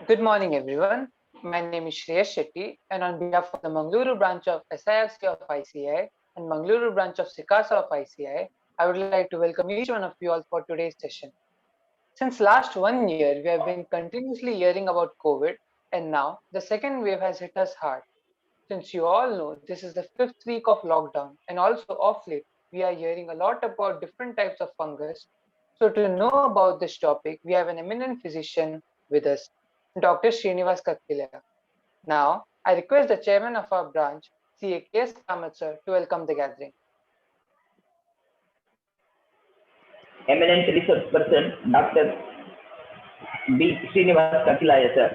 Good morning, everyone. My name is Shreyash Shetty, and on behalf of the Mangaluru branch of SIFC of ICI and Mangaluru branch of SICASA of ICI, I would like to welcome each one of you all for today's session. Since last 1 year, we have been continuously hearing about COVID, and now the second wave has hit us hard. Since you all know this is the fifth week of lockdown, and also of late, we are hearing a lot about different types of fungus. So, to know about this topic, we have an eminent physician with us, Dr. Srinivas Kakila. Now, I request the chairman of our branch, CA K.S. Kamath sir, to welcome the gathering. Eminent research person, Dr. B. Srinivas Kakilaya, sir.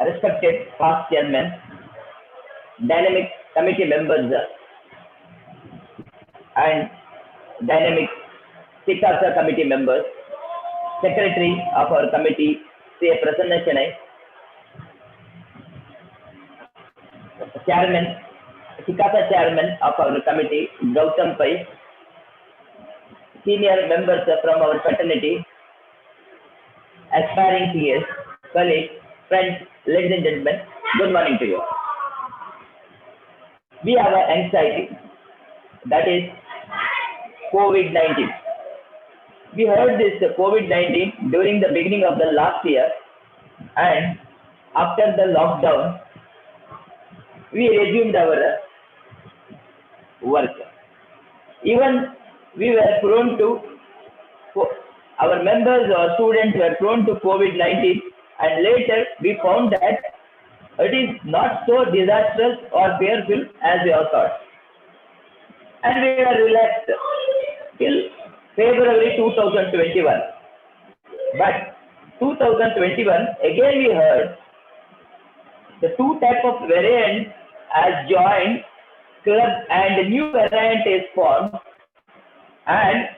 Respected past chairman, dynamic committee members, and dynamic SICASA committee members, secretary of our committee, C.A. Prasanna Chennai, chairman, SICASA chairman of our committee, Gautam Pai, senior members from our fraternity, aspiring PS, colleagues, friends, ladies and gentlemen, good morning to you. We have an anxiety, that is COVID-19. We heard this COVID-19 during the beginning of the last year, and after the lockdown, we resumed our work. Even we were prone to, our members or students were prone to COVID-19, and later we found that it is not so disastrous or fearful as we have thought. And we were relaxed till February 2021. But 2021, again we heard the two type of variants has joined club and a new variant is formed, and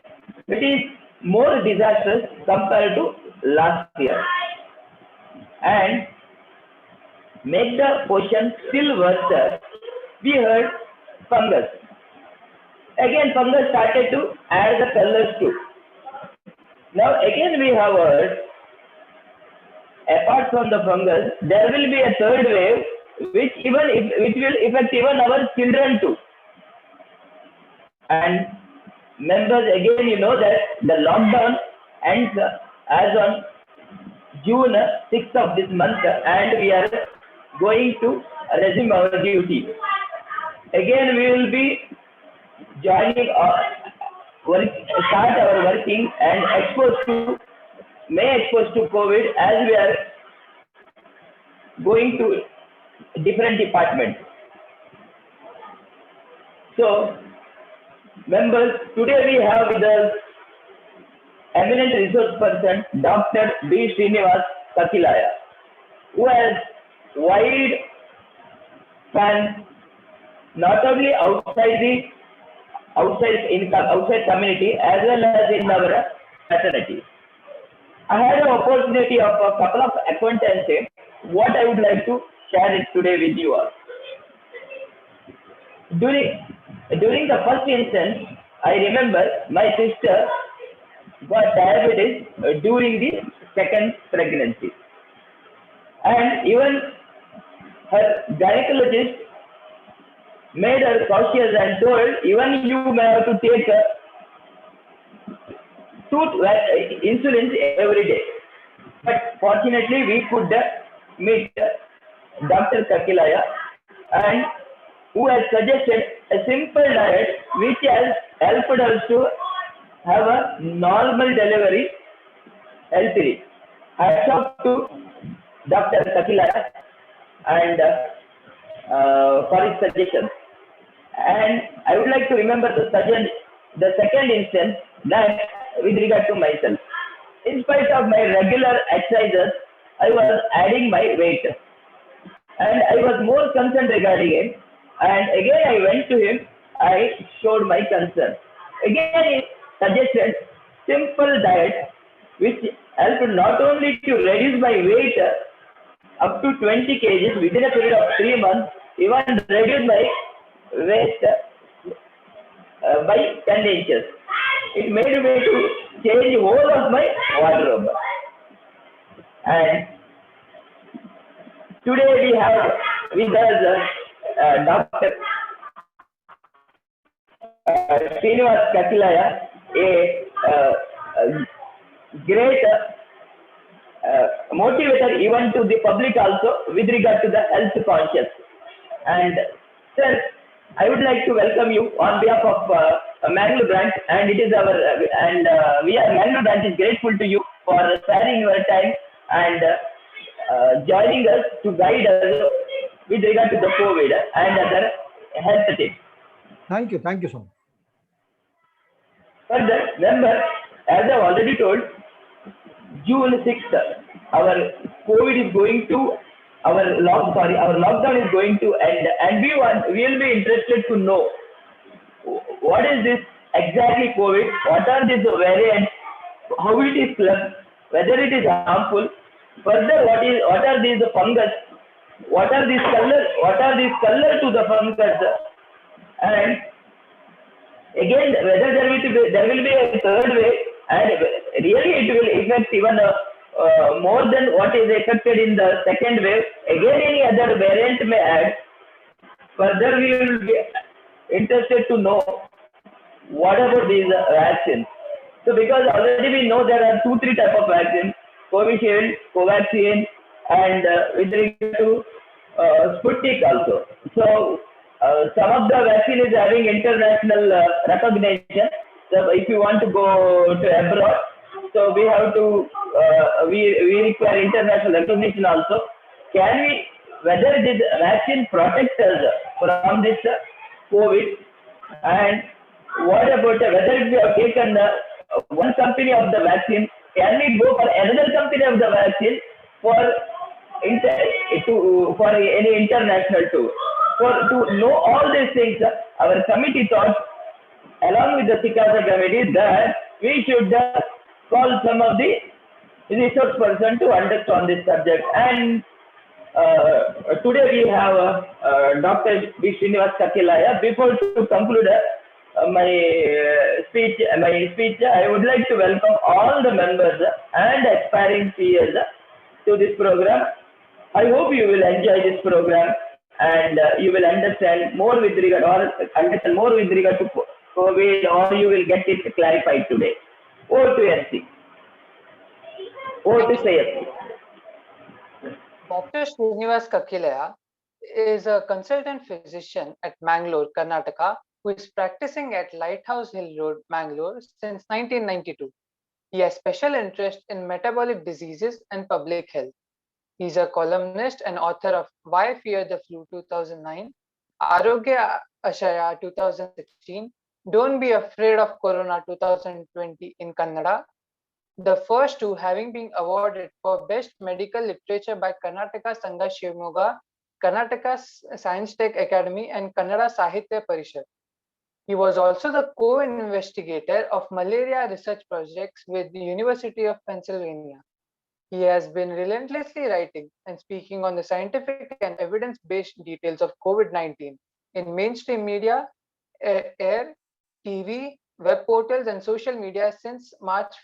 it is more disastrous compared to last year. And make the question still worse, we heard fungus. Again, fungus started to add the colors too. Now again we have heard, apart from the fungus, there will be a third wave which will affect even our children too. And members, again you know that the lockdown ends as on June 6th of this month, and we are going to resume our duty. Again we will be joining start our working and may expose to COVID as we are going to different departments. So, members, today we have with us eminent resource person, Dr. B. Srinivas Kakilaya, who has wide span not only outside community as well as in our fraternity. I had an opportunity of a couple of acquaintances. What I would like to share it today with you all. During the first instance, I remember my sister got diabetes during the second pregnancy, and even her gynecologist made her cautious and told, even you may have to take insulin every day. But fortunately, we could meet Dr. Kakilaya, and who has suggested a simple diet which has helped us to have a normal delivery healthily. Hats off to Dr. Kakilaya and for his suggestions. And I would like to remember the second instance, that with regard to myself. In spite of my regular exercises, I was adding my weight, and I was more concerned regarding it. And again I went to him, I showed my concern. Again he suggested simple diet which helped not only to reduce my weight up to 20 kg within a period of 3 months, even reduce my weight by 10 inches. It made me to change whole of my wardrobe. And today we have with us Dr. Srinivas Kakilaya, a great motivator even to the public also with regard to the health conscious. And sir, I would like to welcome you on behalf of Mangalore branch, and it is our we are Mangalore branch is grateful to you for sparing your time and joining us to guide us with regard to the COVID and other health tips. Thank you so much. Further, remember, as I've already told, June 6th, our COVID is going to our lockdown is going to end, and we will be interested to know what is this exactly COVID, what are these variants, how it is clubbed, whether it is harmful. Further, what are these fungus, what are these color to the fungus, and again whether there will be a third wave, and really it will affect even more than what is affected in the second wave. Again, any other variant may add. Further, we will be interested to know what about these vaccines. So, because already we know there are 2-3 type of vaccines: Covishield, Covaxin, and with regard to Sputnik also. So, some of the vaccine is having international recognition. So, if you want to go to abroad, so we have to we require international recognition also. Can we, whether this vaccine protects us from this COVID, and what about whether we have taken one company of the vaccine, can we go for another company of the vaccine for any international tour? To know all these things, our committee thought, along with the Sikasa committee, that we should call some of the research person to understand this subject. And today we have Dr. B. Srinivas Kakilaya. Before to conclude my speech, I would like to welcome all the members and aspiring peers to this program. I hope you will enjoy this program, and you will understand more with regard to COVID, or you will get it clarified today. Over to SC. Over to say. Dr. Srinivas Kakilaya is a consultant physician at Mangalore, Karnataka, who is practicing at Lighthouse Hill Road, Mangalore since 1992. He has special interest in metabolic diseases and public health. He is a columnist and author of Why Fear the Flu 2009, Arogya Ashaya 2016, Don't Be Afraid of Corona 2020 in Kannada, the first two having been awarded for Best Medical Literature by Karnataka Sangha Shivamogga, Karnataka Science Tech Academy, and Kannada Sahitya Parishad. He was also the co-investigator of malaria research projects with the University of Pennsylvania. He has been relentlessly writing and speaking on the scientific and evidence-based details of COVID-19 in mainstream media, air, TV, web portals, and social media since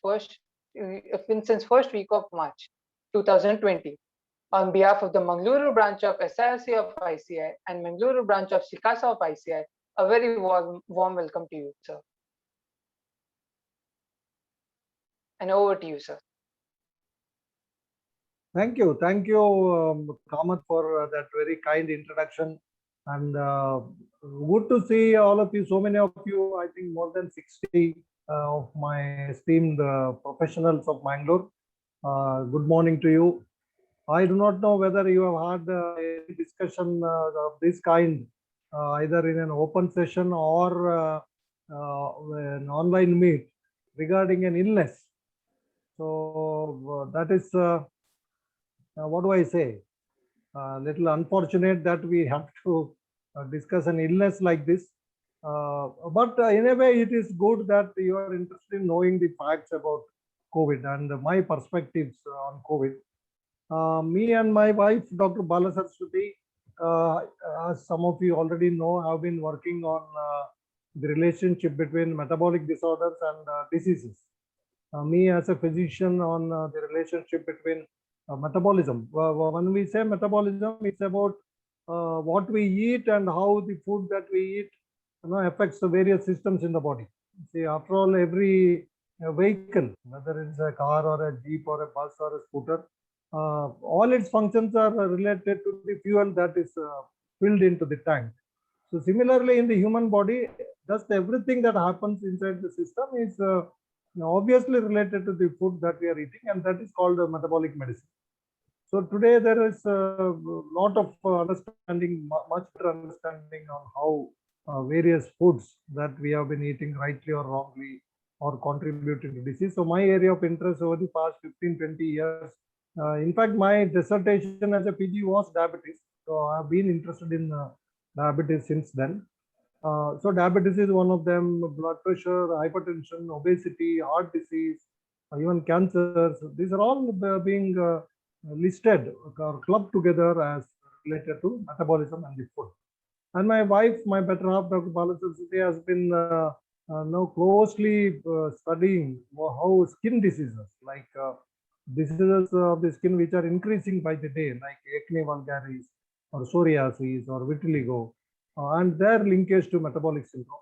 first week of March 2020. On behalf of the Mangaluru branch of SIRC of ICI and Mangaluru branch of Sikasa of ICI, a very warm welcome to you, sir. And over to you, sir. Thank you, Kamath, for that very kind introduction, and good to see all of you. So many of you, I think more than 60 of my esteemed professionals of Mangalore. Good morning to you. I do not know whether you have had a discussion of this kind, either in an open session or an online meet regarding an illness. So that is, what do I say? Little unfortunate that we have to discuss an illness like this. But in a way, it is good that you are interested in knowing the facts about COVID and my perspectives on COVID. Me and my wife, Dr. Balasaraswati, as some of you already know, have been working on the relationship between metabolic disorders and diseases. Me as a physician on the relationship between metabolism. When we say metabolism, it's about what we eat and how the food that we eat, affects the various systems in the body. See, after all, every vehicle, whether it's a car or a jeep or a bus or a scooter, all its functions are related to the fuel that is filled into the tank. So similarly, in the human body, just everything that happens inside the system is obviously related to the food that we are eating, and that is called metabolic medicine. So today there is a lot of understanding, much better understanding on how various foods that we have been eating rightly or wrongly or contributing to disease. So my area of interest over the past 15-20 years, in fact, my dissertation as a PG was diabetes. So I've been interested in diabetes since then. So diabetes is one of them, blood pressure, hypertension, obesity, heart disease, even cancers. These are all being listed or clubbed together as related to metabolism and the food. And my wife, my better half, Dr. Balasubramanian, has been now closely studying how skin diseases like diseases of the skin which are increasing by the day, like acne vulgaris or psoriasis or vitiligo, and their linkage to metabolic syndrome.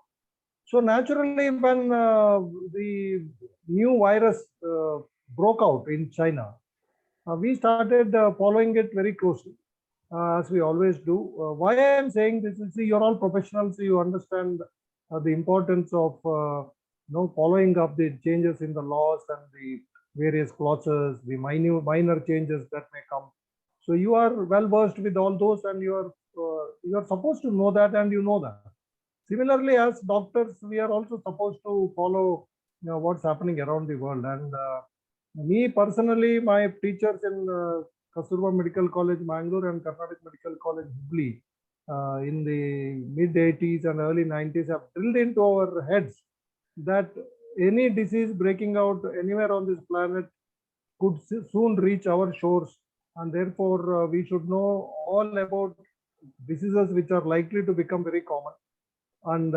So naturally, when the new virus broke out in China, we started following it very closely, as we always do. Why I am saying this is, see, you're all professionals, so you understand the importance of following up the changes in the laws and the various clauses, the minor changes that may come. So you are well versed with all those, and you are supposed to know that, and you know that. Similarly, as doctors, we are also supposed to follow what's happening around the world. And me personally, my teachers in Kasturba Medical College, Mangalore, and Karnataka Medical College, Hubli, in the mid 80s and early 90s have drilled into our heads that any disease breaking out anywhere on this planet could soon reach our shores, and therefore we should know all about diseases which are likely to become very common, and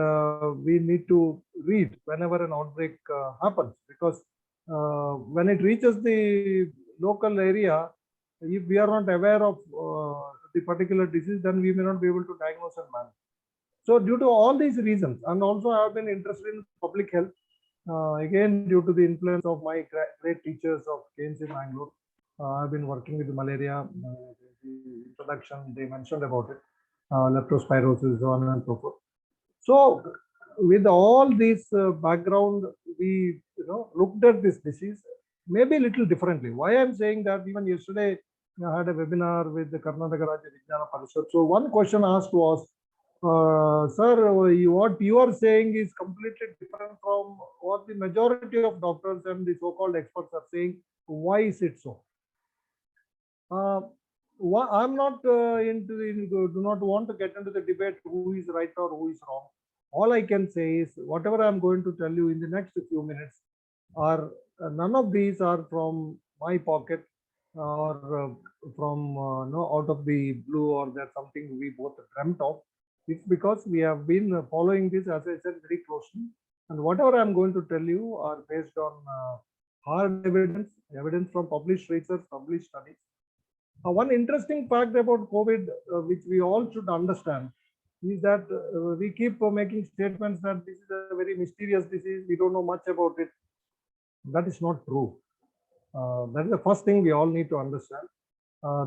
we need to read whenever an outbreak happens, because when it reaches the local area, if we are not aware of the particular disease, then we may not be able to diagnose and manage. So due to all these reasons, and also I have been interested in public health, again due to the influence of my great teachers of KNC Mangalore. I've been working with malaria, the introduction they mentioned about it, leptospirosis, so on and so forth. So with all this background, we looked at this disease maybe a little differently. Why I'm saying that, even yesterday I had a webinar with the Karnataka Rajya Vijnana Parishad. So one question asked was, sir, what you are saying is completely different from what the majority of doctors and the so-called experts are saying. Why is it so? I'm not do not want to get into the debate who is right or who is wrong. All I can say is whatever I'm going to tell you in the next few minutes are none of these are from my pocket or from out of the blue, or that's something we both dreamt of. It's because we have been following this, as I said, very closely. And whatever I'm going to tell you are based on hard evidence from published research, published studies. One interesting fact about COVID, which we all should understand, is that we keep making statements that this is a very mysterious disease, we don't know much about it. That is not true. That is the first thing we all need to understand.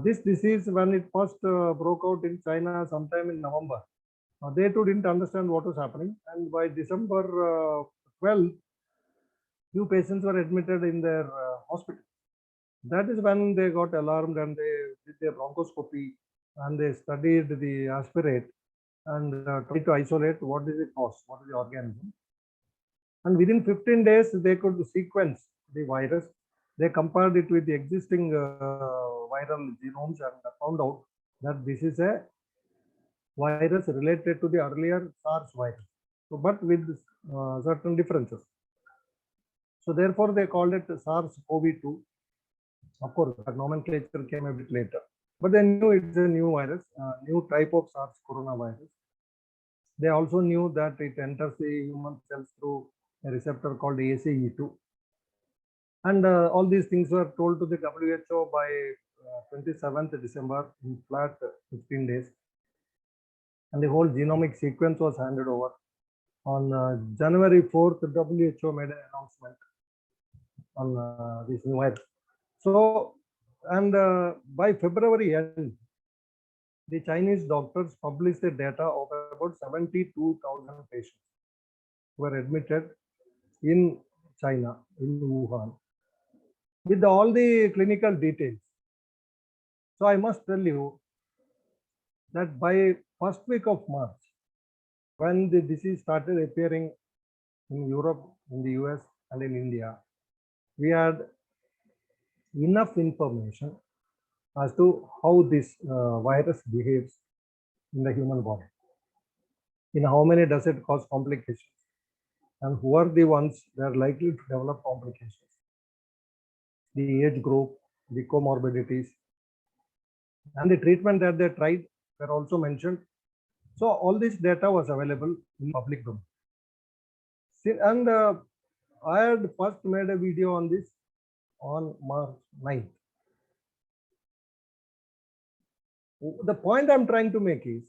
This disease, when it first broke out in China sometime in November, they too didn't understand what was happening. And by December 12, few patients were admitted in their hospital. That is when they got alarmed and they did their bronchoscopy and they studied the aspirate and tried to isolate what is the cause, what is the organism. And within 15 days, they could sequence the virus. They compared it with the existing viral genomes and found out that this is a virus related to the earlier SARS virus, so, but with certain differences. So therefore, they called it SARS-CoV-2. Of course, that nomenclature came a bit later, but they knew it's a new virus, new type of SARS coronavirus. They also knew that it enters the human cells through a receptor called ACE2. And all these things were told to the WHO by 27th December in flat 15 days. And the whole genomic sequence was handed over. On January 4th, WHO made an announcement on this new virus. So, and by February end, the Chinese doctors published the data of about 72,000 patients who were admitted in China, in Wuhan, with all the clinical details. So I must tell you that by first week of March, when the disease started appearing in Europe, in the US, and in India, we had enough information as to how this virus behaves in the human body. In how many does it cause complications? And who are the ones that are likely to develop complications? The age group, the comorbidities, and the treatment that they tried were also mentioned. So all this data was available in public domain. And I had first made a video on this on March 9th. The point I'm trying to make is,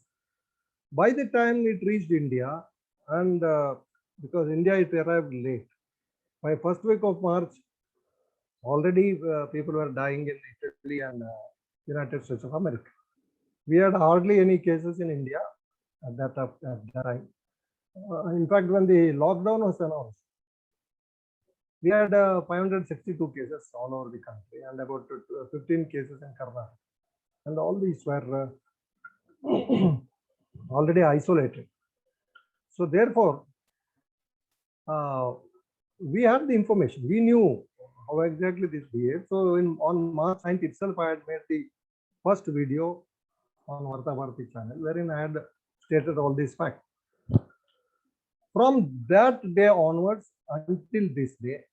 by the time it reached India, and because India it arrived late, by first week of March, already people were dying in Italy and United States of America. We had hardly any cases in India at that time. In fact, when the lockdown was announced, we had 562 cases all over the country and about 15 cases in Karnataka. And all these were already isolated. So therefore, we had the information. We knew how exactly this behaves. So on March 9th itself, I had made the first video on Varta Bharati channel, wherein I had stated all these facts. From that day onwards until this day,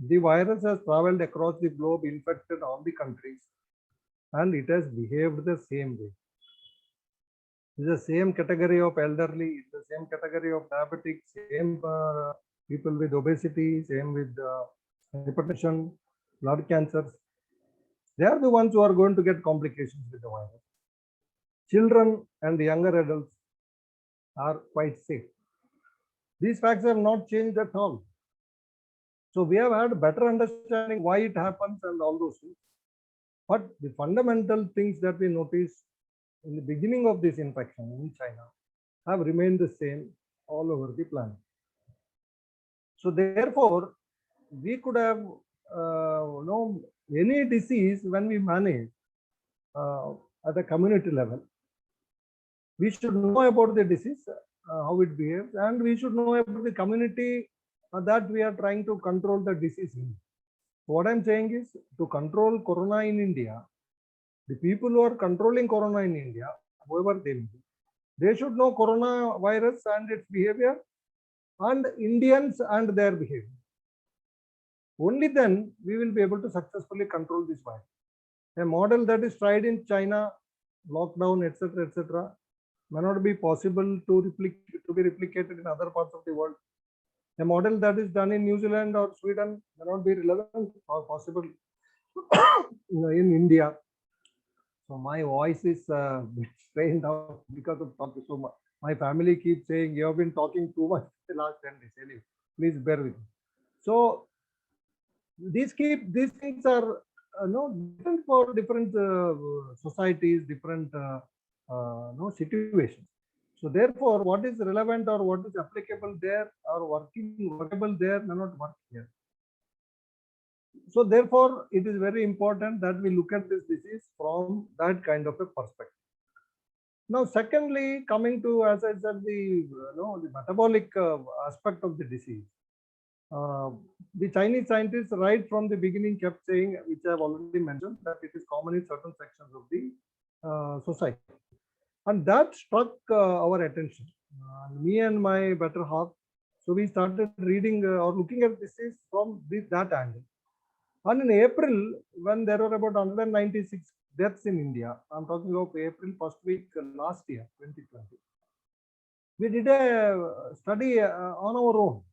the virus has traveled across the globe, infected all the countries, and it has behaved the same way. It's the same category of elderly, it's the same category of diabetics, same people with obesity, same with hypertension, blood cancers. They are the ones who are going to get complications with the virus. Children and the younger adults are quite safe. These facts have not changed at all. So we have had better understanding why it happens and all those things. But the fundamental things that we noticed in the beginning of this infection in China have remained the same all over the planet. So therefore, we could have any disease when we manage at a community level. We should know about the disease, how it behaves, and we should know about the community that we are trying to control the disease in. What I'm saying is, to control corona in India, the people who are controlling corona in India, whoever they may be, they should know coronavirus and its behavior, and Indians and their behavior. Only then we will be able to successfully control this virus. A model that is tried in China, lockdown, etc., may not be possible to be replicated in other parts of the world. A model that is done in New Zealand or Sweden may not be relevant or possible in India. So my voice is strained out because of talking so much. My family keeps saying, you have been talking too much the last 10 days. Anyway, please bear with me. So these things are different for different societies, different situations. So therefore, what is relevant or what is applicable there or workable there may not work here. So therefore, it is very important that we look at this disease from that kind of a perspective. Now, secondly, coming to, as I said, the metabolic aspect of the disease. The Chinese scientists right from the beginning kept saying, which I have already mentioned, that it is common in certain sections of the society. And that struck our attention, me and my better half. So we started reading or looking at disease from that angle. And in April, when there were about 196 deaths in India, I'm talking of April first week last year, 2020, we did a study on our own.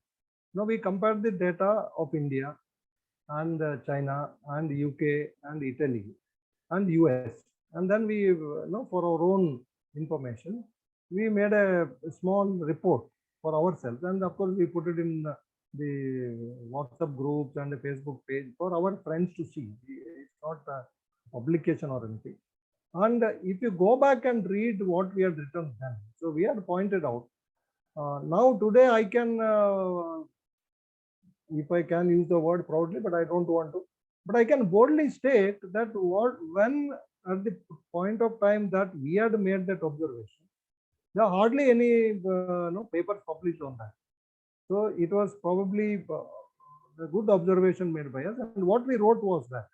Now we compared the data of India and China and UK and Italy and US. And then we, for our own information, we made a small report for ourselves. And of course, we put it in the WhatsApp groups and the Facebook page for our friends to see. It's not a publication or anything. And if you go back and read what we had written then, so we had pointed out, now today I can, if I can use the word proudly, but I don't want to, but I can boldly state that when at the point of time that we had made that observation, there are hardly any papers published on that. So it was probably a good observation made by us. And what we wrote was that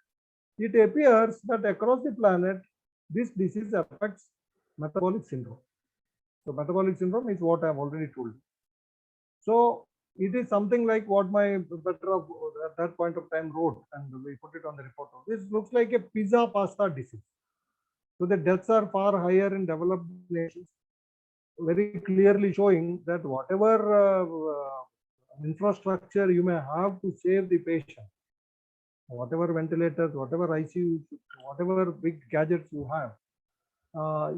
it appears that across the planet, this disease affects metabolic syndrome. So metabolic syndrome is what I have already told you. So it is something like what my Petrov at that point of time wrote, and we put it on the report. This looks like a pizza pasta disease. So the deaths are far higher in developed nations, very clearly showing that whatever infrastructure you may have to save the patient, whatever ventilators, whatever ICUs, whatever big gadgets you have,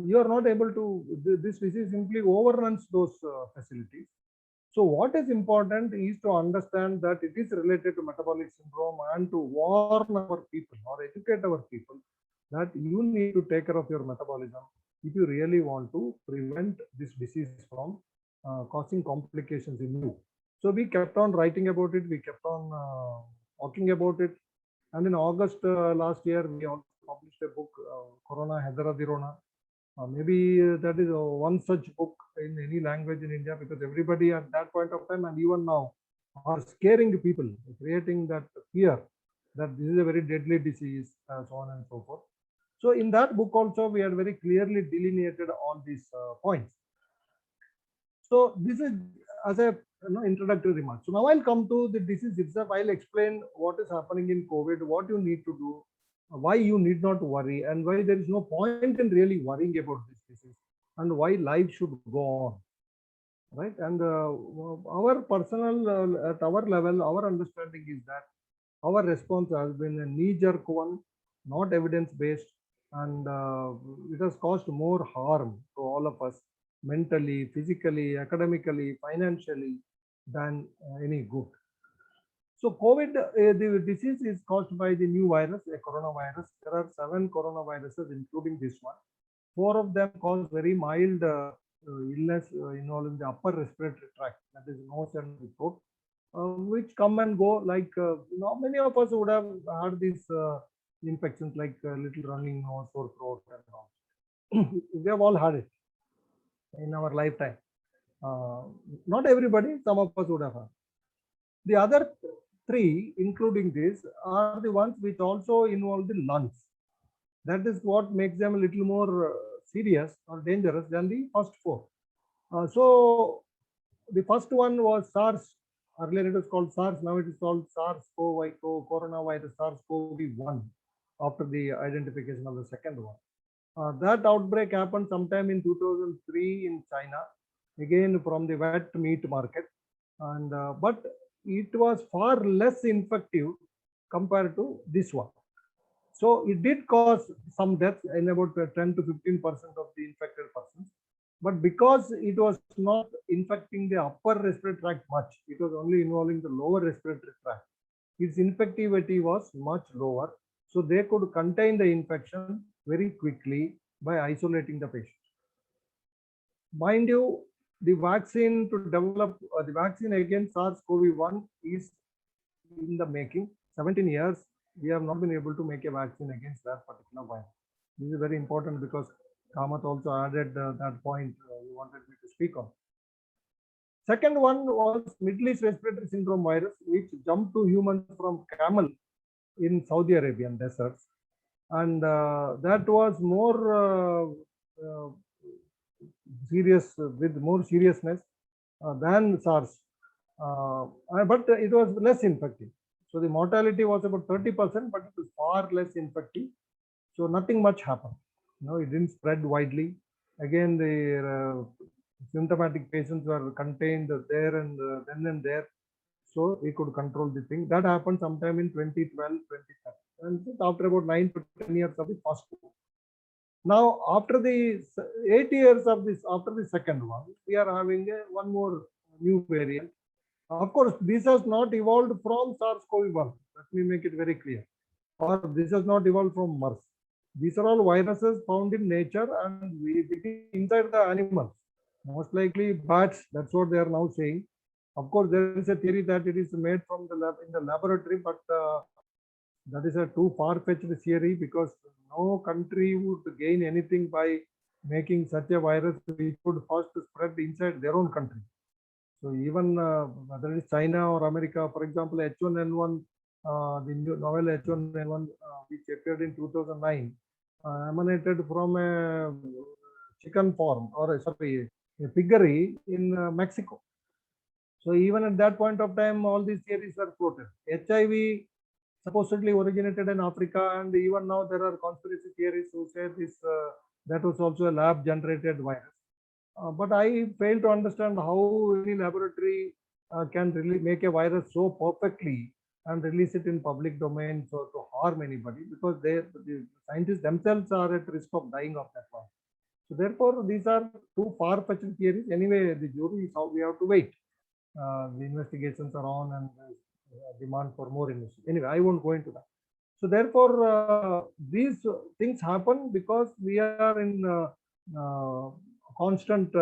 you are not able to, this disease simply overruns those facilities. So what is important is to understand that it is related to metabolic syndrome and to warn our people or educate our people that you need to take care of your metabolism if you really want to prevent this disease from causing complications in you. So we kept on writing about it, we kept on talking about it. And in August last year, we also published a book, Corona Hedera Dirona. Maybe that is one such book in any language in India, because everybody at that point of time and even now are scaring the people, creating that fear that this is a very deadly disease, so on and so forth. So in that book also, we had very clearly delineated all these points. So this is as a introductory remark. So now I'll come to the disease itself. I'll explain what is happening in COVID, what you need to do, why you need not worry, and why there is no point in really worrying about this disease, and why life should go on, right? And our personal, at our level, our understanding is that our response has been a knee-jerk one, not evidence-based, and it has caused more harm to all of us, mentally, physically, academically, financially, than any good. So COVID, the disease is caused by the new virus, a coronavirus. There are 7 coronaviruses, including this one. 4 of them cause very mild illness involving the upper respiratory tract, that is nose and throat, which come and go. Like many of us would have had these infections, like little running nose, sore throat, and all. We have all had it in our lifetime. Not everybody, some of us would have had. The other 3, including this, are the ones which also involve the lungs. That is what makes them a little more serious or dangerous than the first 4. So the first one was SARS. Earlier it was called SARS. Now it is called SARS-CoV, coronavirus, SARS-CoV-1, after the identification of the second one. That outbreak happened sometime in 2003 in China, again from the wet meat market, and but it was far less infective compared to this one. So it did cause some deaths in about 10 to 15% of the infected persons. But because it was not infecting the upper respiratory tract much, it was only involving the lower respiratory tract, its infectivity was much lower. So they could contain the infection very quickly by isolating the patient. Mind you, the vaccine to develop, the vaccine against SARS-CoV-1 is in the making. 17 years, we have not been able to make a vaccine against that particular virus. This is very important because Kamath also added that point you wanted me to speak on. Second one was Middle East Respiratory Syndrome virus, which jumped to humans from camel in Saudi Arabian deserts. And that was more serious, with more seriousness than SARS. But it was less infective. So the mortality was about 30%, but it was far less infective. So nothing much happened. It didn't spread widely. Again, the symptomatic patients were contained there and then and there. So we could control the thing. That happened sometime in 2012, 2013. And after about 9 to 10 years of the first one. Now, after the 8 years of this, after the second one, we are having one more new variant. Of course, this has not evolved from SARS-CoV-1. Let me make it very clear. Or this has not evolved from MERS. These are all viruses found in nature and it is inside the animals. Most likely bats, that's what they are now saying. Of course, there is a theory that it is made from the lab in the laboratory, but that is a too far-fetched theory because no country would gain anything by making such a virus which would first spread inside their own country. So even whether it is China or America, for example, H1N1, the new novel H1N1, which appeared in 2009, emanated from a chicken farm or sorry, a piggery in Mexico. So even at that point of time, all these theories were floated. HIV supposedly originated in Africa, and even now there are conspiracy theories who say this that was also a lab-generated virus. But I fail to understand how any laboratory can really make a virus so perfectly and release it in public domain so to harm anybody, because the scientists themselves are at risk of dying of that virus. So therefore, these are too far-fetched theories. Anyway, the jury is how we have to wait. The investigations are on and demand for more investigation. Anyway, I won't go into that. So therefore, these things happen because we are in constant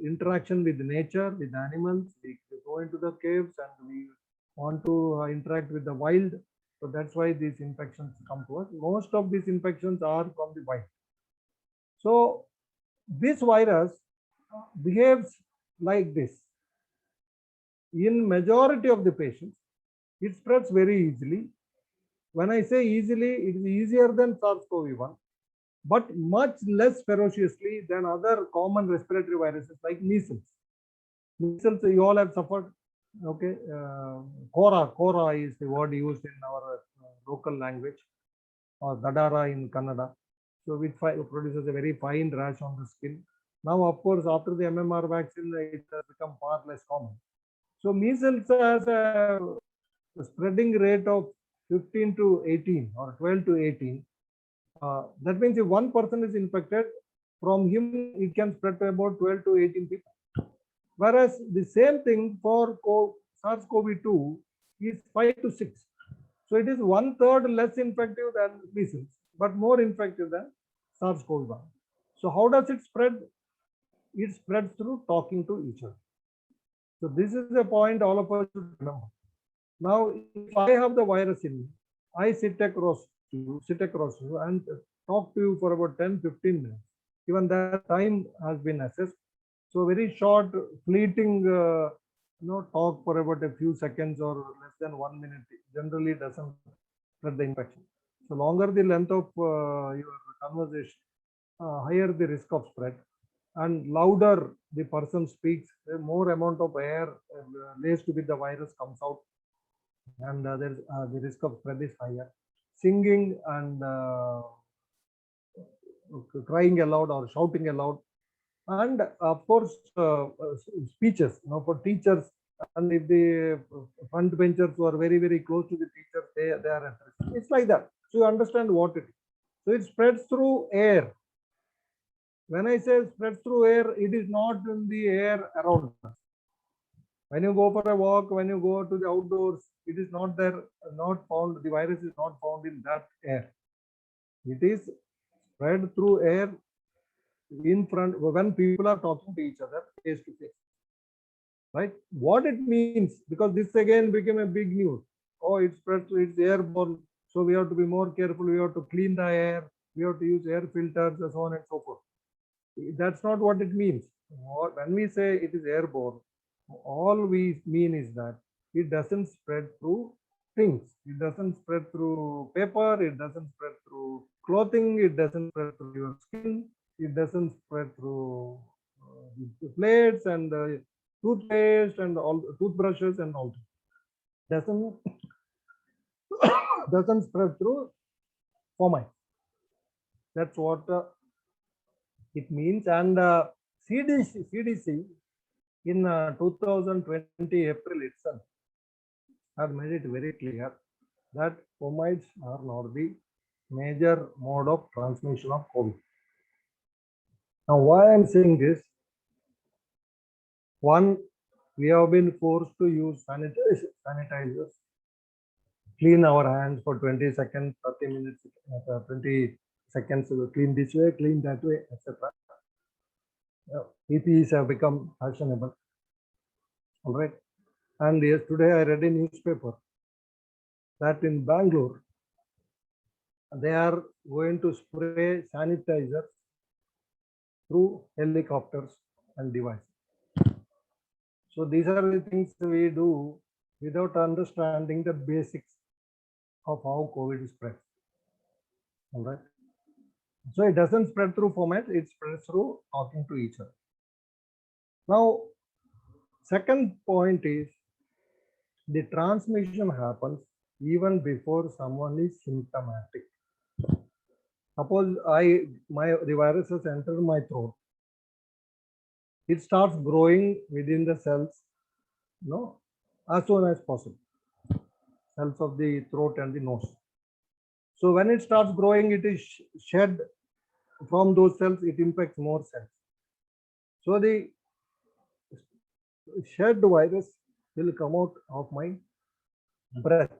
interaction with nature, with animals. We go into the caves and we want to interact with the wild. So that's why these infections come to us. Most of these infections are from the wild. So this virus behaves like this. In majority of the patients, it spreads very easily. When I say easily, it is easier than SARS-CoV-1, but much less ferociously than other common respiratory viruses like measles. Measles, you all have suffered. Okay, Cora is the word used in our local language, or Dadara in Kannada. So which produces a very fine rash on the skin. Now, of course, after the MMR vaccine, it has become far less common. So measles has a spreading rate of 15 to 18 or 12 to 18. That means if one person is infected, from him it can spread to about 12 to 18 people. Whereas the same thing for SARS-CoV-2 is 5 to 6. So it is 1/3 less infective than measles, but more infective than SARS-CoV-1. So how does it spread? It spreads through talking to each other. So this is a point all of us should remember. Now, if I have the virus in me, I sit across you, and talk to you for about 10-15 minutes. Even that time has been assessed. So very short, fleeting, talk for about a few seconds or less than 1 minute generally doesn't spread the infection. So longer the length of your conversation, higher the risk of spread, and louder the person speaks, the more amount of air laced with the virus comes out, and the risk of spread is higher. Singing and crying aloud or shouting aloud, and of course speeches. For teachers, and if the front benchers who are very very close to the teachers, they are at risk. It's like that. So you understand what it is. So it spreads through air. When I say spreads through air, it is not in the air around us. When you go for a walk, when you go to the outdoors, it is not there, not found. The virus is not found in that air. It is spread through air in front when people are talking to each other face to face. Right? What it means, because this again became a big news. Oh, it spreads, it's airborne. So we have to be more careful. We have to clean the air. We have to use air filters and so on and so forth. That's not what it means. When we say it is airborne, all we mean is that it doesn't spread through things. It doesn't spread through paper. It doesn't spread through clothing. It doesn't spread through your skin. It doesn't spread through plates and toothpaste and all toothbrushes and all. Doesn't spread through fomites. That's what it means. And CDC in 2020 April itself had made it very clear that fomites are not the major mode of transmission of COVID. Now, why I'm saying this? One, we have been forced to use sanitizers, clean our hands for 20 seconds, 30 minutes, 20 seconds, clean this way, clean that way, etc. PPEs have become fashionable. All right. And yesterday I read in newspaper that in Bangalore, they are going to spray sanitizers through helicopters and devices. So these are the things we do without understanding the basics of how COVID spreads. All right. So it doesn't spread through fomite, it spreads through talking to each other. Now, second point is the transmission happens even before someone is symptomatic. Suppose the virus has entered my throat. It starts growing within the cells, as soon as possible. Cells of the throat and the nose. So when it starts growing, it is shed from those cells, it infects more cells. So the shed virus will come out of my breath.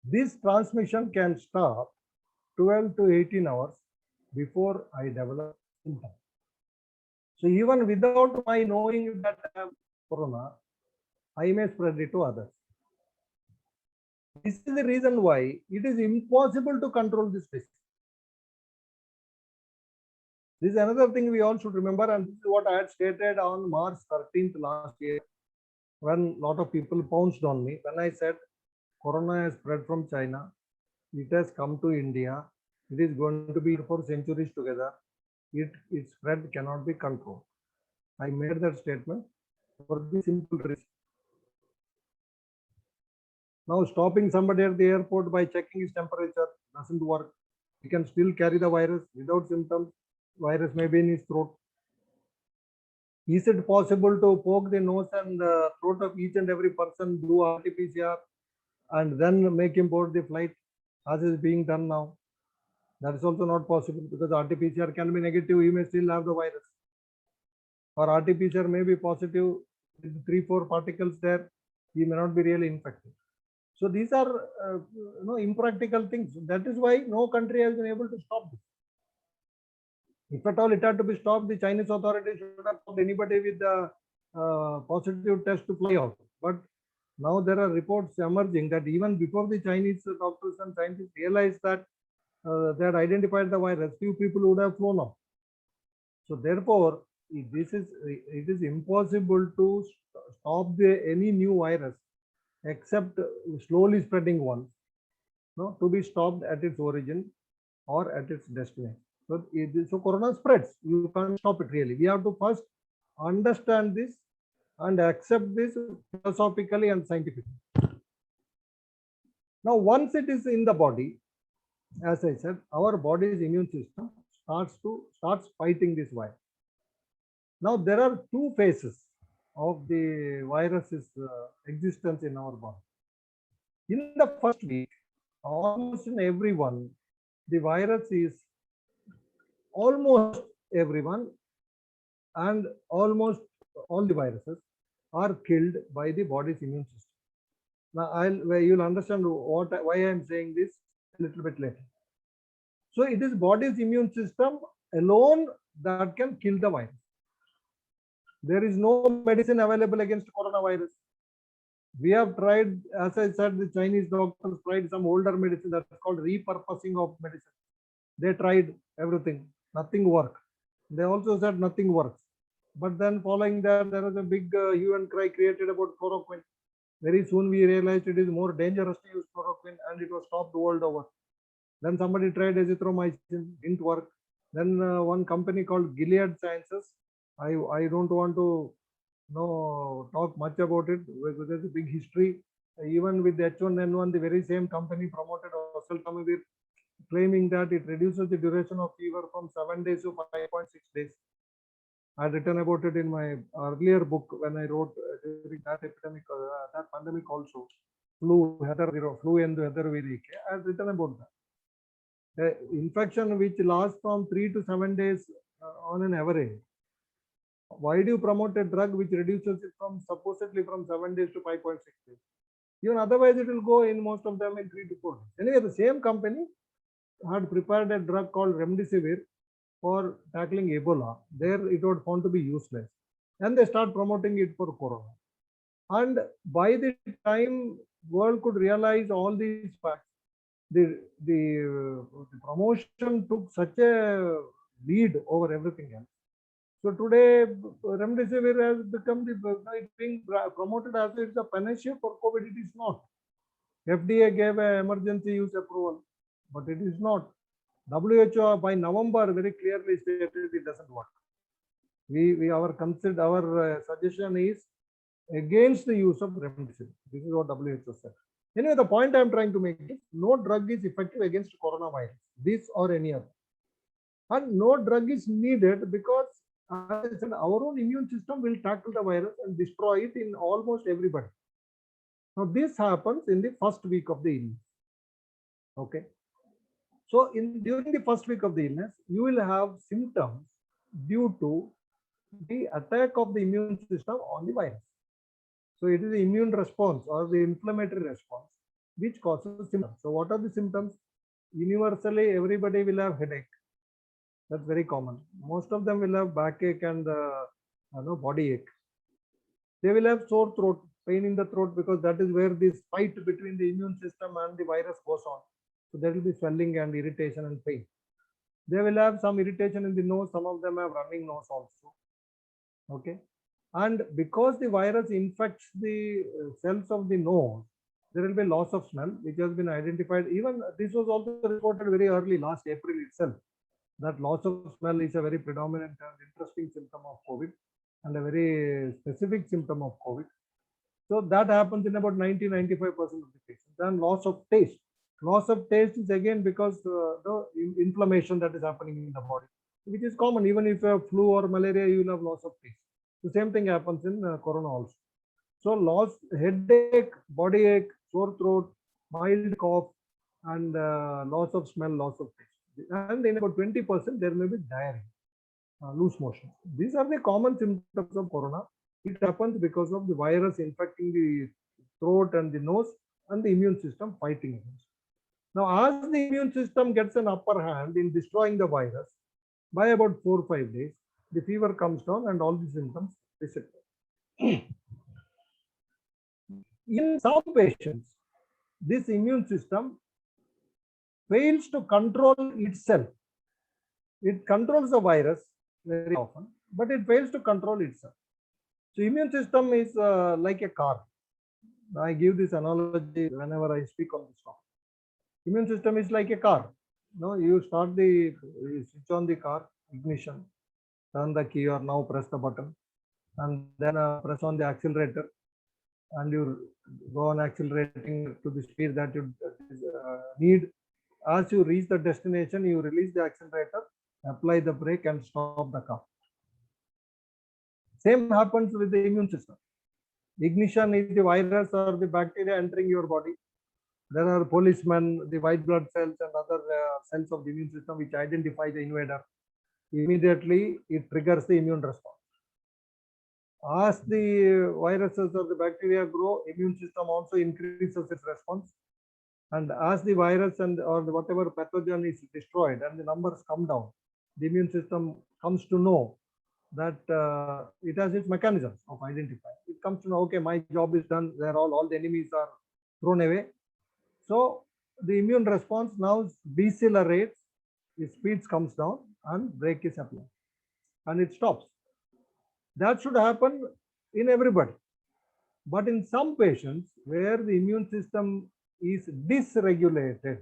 This transmission can stop 12 to 18 hours before I develop symptoms. So even without my knowing that I have corona, I may spread it to others. This is the reason why it is impossible to control this disease. This is another thing we all should remember, and this is what I had stated on March 13th last year, when a lot of people pounced on me, when I said corona has spread from China, it has come to India, it is going to be for centuries together, its spread cannot be controlled. I made that statement for the simple reason. Now, stopping somebody at the airport by checking his temperature doesn't work. He can still carry the virus without symptoms. Virus may be in his throat. Is it possible to poke the nose and throat of each and every person, do RT-PCR, and then make him board the flight, as is being done now? That is also not possible, because RT-PCR can be negative, he may still have the virus. Or RT-PCR may be positive with 3-4 particles there, he may not be really infected. So these are impractical things. That is why no country has been able to stop this. If at all it had to be stopped, the Chinese authorities should have stopped anybody with the positive test to fly out. But now there are reports emerging that even before the Chinese doctors and scientists realized that they had identified the virus, few people would have flown off. So therefore, it is impossible to stop any new virus except slowly spreading ones, to be stopped at its origin or at its destination. So corona spreads. You can't stop it really. We have to first understand this and accept this philosophically and scientifically. Now, once it is in the body, as I said, our body's immune system starts fighting this virus. Now, there are two phases of the virus's existence in our body. In the first week, almost in everyone, the virus is almost everyone, and almost all the viruses are killed by the body's immune system. Now, you'll understand why I'm saying this a little bit later. So it is body's immune system alone that can kill the virus. There is no medicine available against coronavirus. We have tried, as I said, the Chinese doctors tried some older medicine that's called repurposing of medicine. They tried everything, nothing worked. They also said nothing works. But then following that, there was a big hue and cry created about chloroquine. Very soon we realized it is more dangerous to use chloroquine, and it was stopped world over. Then somebody tried azithromycin, didn't work. Then one company called Gilead Sciences, I don't want to talk much about it because there's a big history. Even with H1N1, the very same company promoted oseltamivir, claiming that it reduces the duration of fever from 7 days to 5.6 days. I had written about it in my earlier book when I wrote during that epidemic, that pandemic also, flu and weather variant. I had written about that. The infection which lasts from 3 to 7 days on an average. Why do you promote a drug which reduces it from supposedly from 7 days to 5.6 days? Even otherwise, it will go in most of them in 3 to 4 days. Anyway, the same company had prepared a drug called remdesivir for tackling Ebola. There it was found to be useless. And they start promoting it for corona. And by the time world could realize all these facts, the promotion took such a lead over everything else. So today, remdesivir has become it's being promoted as it's a panacea for COVID. It is not. FDA gave an emergency use approval, but it is not. WHO by November very clearly stated it doesn't work. Our suggestion is against the use of remdesivir. This is what WHO said. Anyway, the point I am trying to make is no drug is effective against coronavirus, this or any other. And no drug is needed because, as I said, our own immune system will tackle the virus and destroy it in almost everybody. Now, this happens in the first week of the illness. Okay. So, during the first week of the illness, you will have symptoms due to the attack of the immune system on the virus. So, it is the immune response or the inflammatory response which causes symptoms. So, what are the symptoms? Universally, everybody will have headache. That's very common. Most of them will have backache and body ache. They will have sore throat, pain in the throat, because that is where this fight between the immune system and the virus goes on. So there will be swelling and irritation and pain. They will have some irritation in the nose. Some of them have running nose also. Okay. And because the virus infects the cells of the nose, there will be loss of smell, which has been identified. Even this was also reported very early, last April itself. That loss of smell is a very predominant and interesting symptom of COVID and a very specific symptom of COVID. So that happens in about 90-95% of the patients. Then loss of taste. Loss of taste is again because the inflammation that is happening in the body, which is common. Even if you have flu or malaria, you will have loss of taste. The same thing happens in corona also. So loss, headache, body ache, sore throat, mild cough, and loss of smell, loss of taste. And in about 20%, there may be diarrhea, loose motion. These are the common symptoms of corona. It happens because of the virus infecting the throat and the nose and the immune system fighting against. Now, as the immune system gets an upper hand in destroying the virus, by about 4 or 5 days, the fever comes down and all the symptoms disappear. In some patients, this immune system fails to control itself. It controls the virus very often, but it fails to control itself. So immune system is like a car. I give this analogy whenever I speak on this topic. Immune system is like a car. You switch on the car, ignition, turn the key or now press the button, and then press on the accelerator, and you go on accelerating to the speed that you need. As you reach the destination, you release the accelerator, apply the brake and stop the car. Same happens with the immune system. Ignition is the virus or the bacteria entering your body. There are policemen, the white blood cells and other cells of the immune system which identify the invader. Immediately, it triggers the immune response. As the viruses or the bacteria grow, immune system also increases its response. And as the virus or whatever pathogen is destroyed and the numbers come down, the immune system comes to know that it has its mechanisms of identifying. It comes to know, okay, my job is done. There all the enemies are thrown away. So the immune response now decelerates, the speed comes down and brake is applied and it stops. That should happen in everybody. But in some patients where the immune system is dysregulated,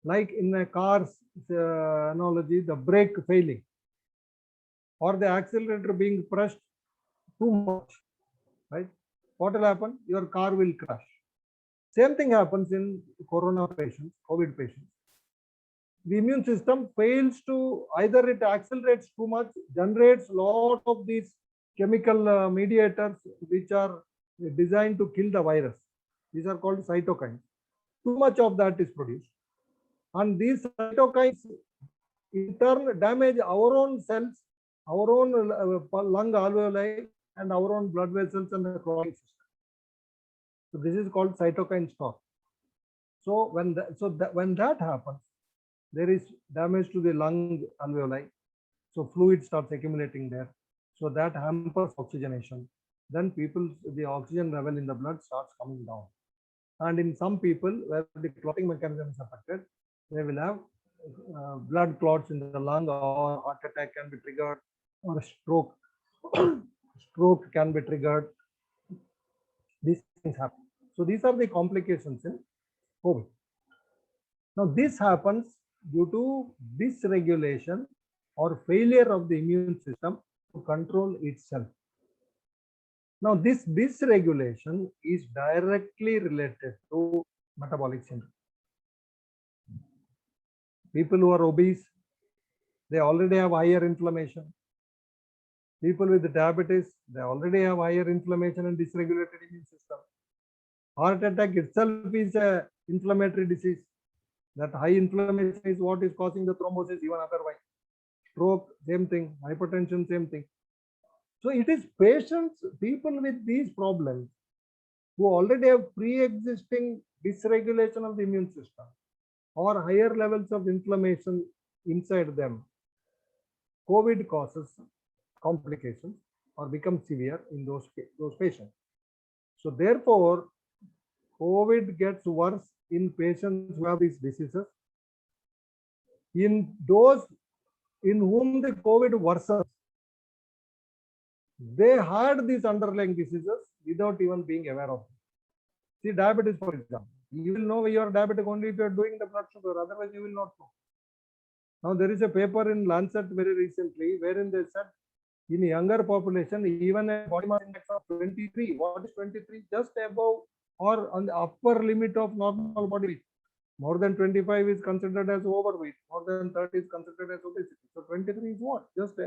like in a car's analogy, the brake failing or the accelerator being pressed too much, right? What will happen? Your car will crash. Same thing happens in corona patients, COVID patients. the immune system fails to, either it accelerates too much, generates lot of these chemical mediators which are designed to kill the virus. These are called cytokines. Too much of that is produced. And these cytokines in turn damage our own cells, our own lung alveoli, and our own blood vessels and the clotting system. So this is called cytokine storm. So when that happens, there is damage to the lung alveoli. So fluid starts accumulating there. So that hampers oxygenation. Then the oxygen level in the blood starts coming down. And in some people where the clotting mechanism is affected, they will have blood clots in the lung, or heart attack can be triggered, or stroke. Stroke can be triggered. These things happen. So these are the complications in COVID. Now this happens due to dysregulation or failure of the immune system to control itself. Now this dysregulation is directly related to metabolic syndrome. People who are obese, they already have higher inflammation. People with diabetes, they already have higher inflammation and dysregulated immune system. Heart attack itself is an inflammatory disease. That high inflammation is what is causing the thrombosis even otherwise. Stroke, same thing. Hypertension, same thing. So it is people with these problems who already have pre-existing dysregulation of the immune system or higher levels of inflammation inside them. COVID causes complications or becomes severe in those patients. So therefore, COVID gets worse in patients who have these diseases. In those in whom the COVID worsens, they had these underlying diseases without even being aware of them. See, diabetes, for example, you will know you are diabetic only if you are doing the blood sugar, otherwise you will not know. Now there is a paper in Lancet very recently wherein they said in a younger population, even a body mass index of 23, what is 23? Just above or on the upper limit of normal body weight. More than 25 is considered as overweight, more than 30 is considered as obesity. So 23 is what? Just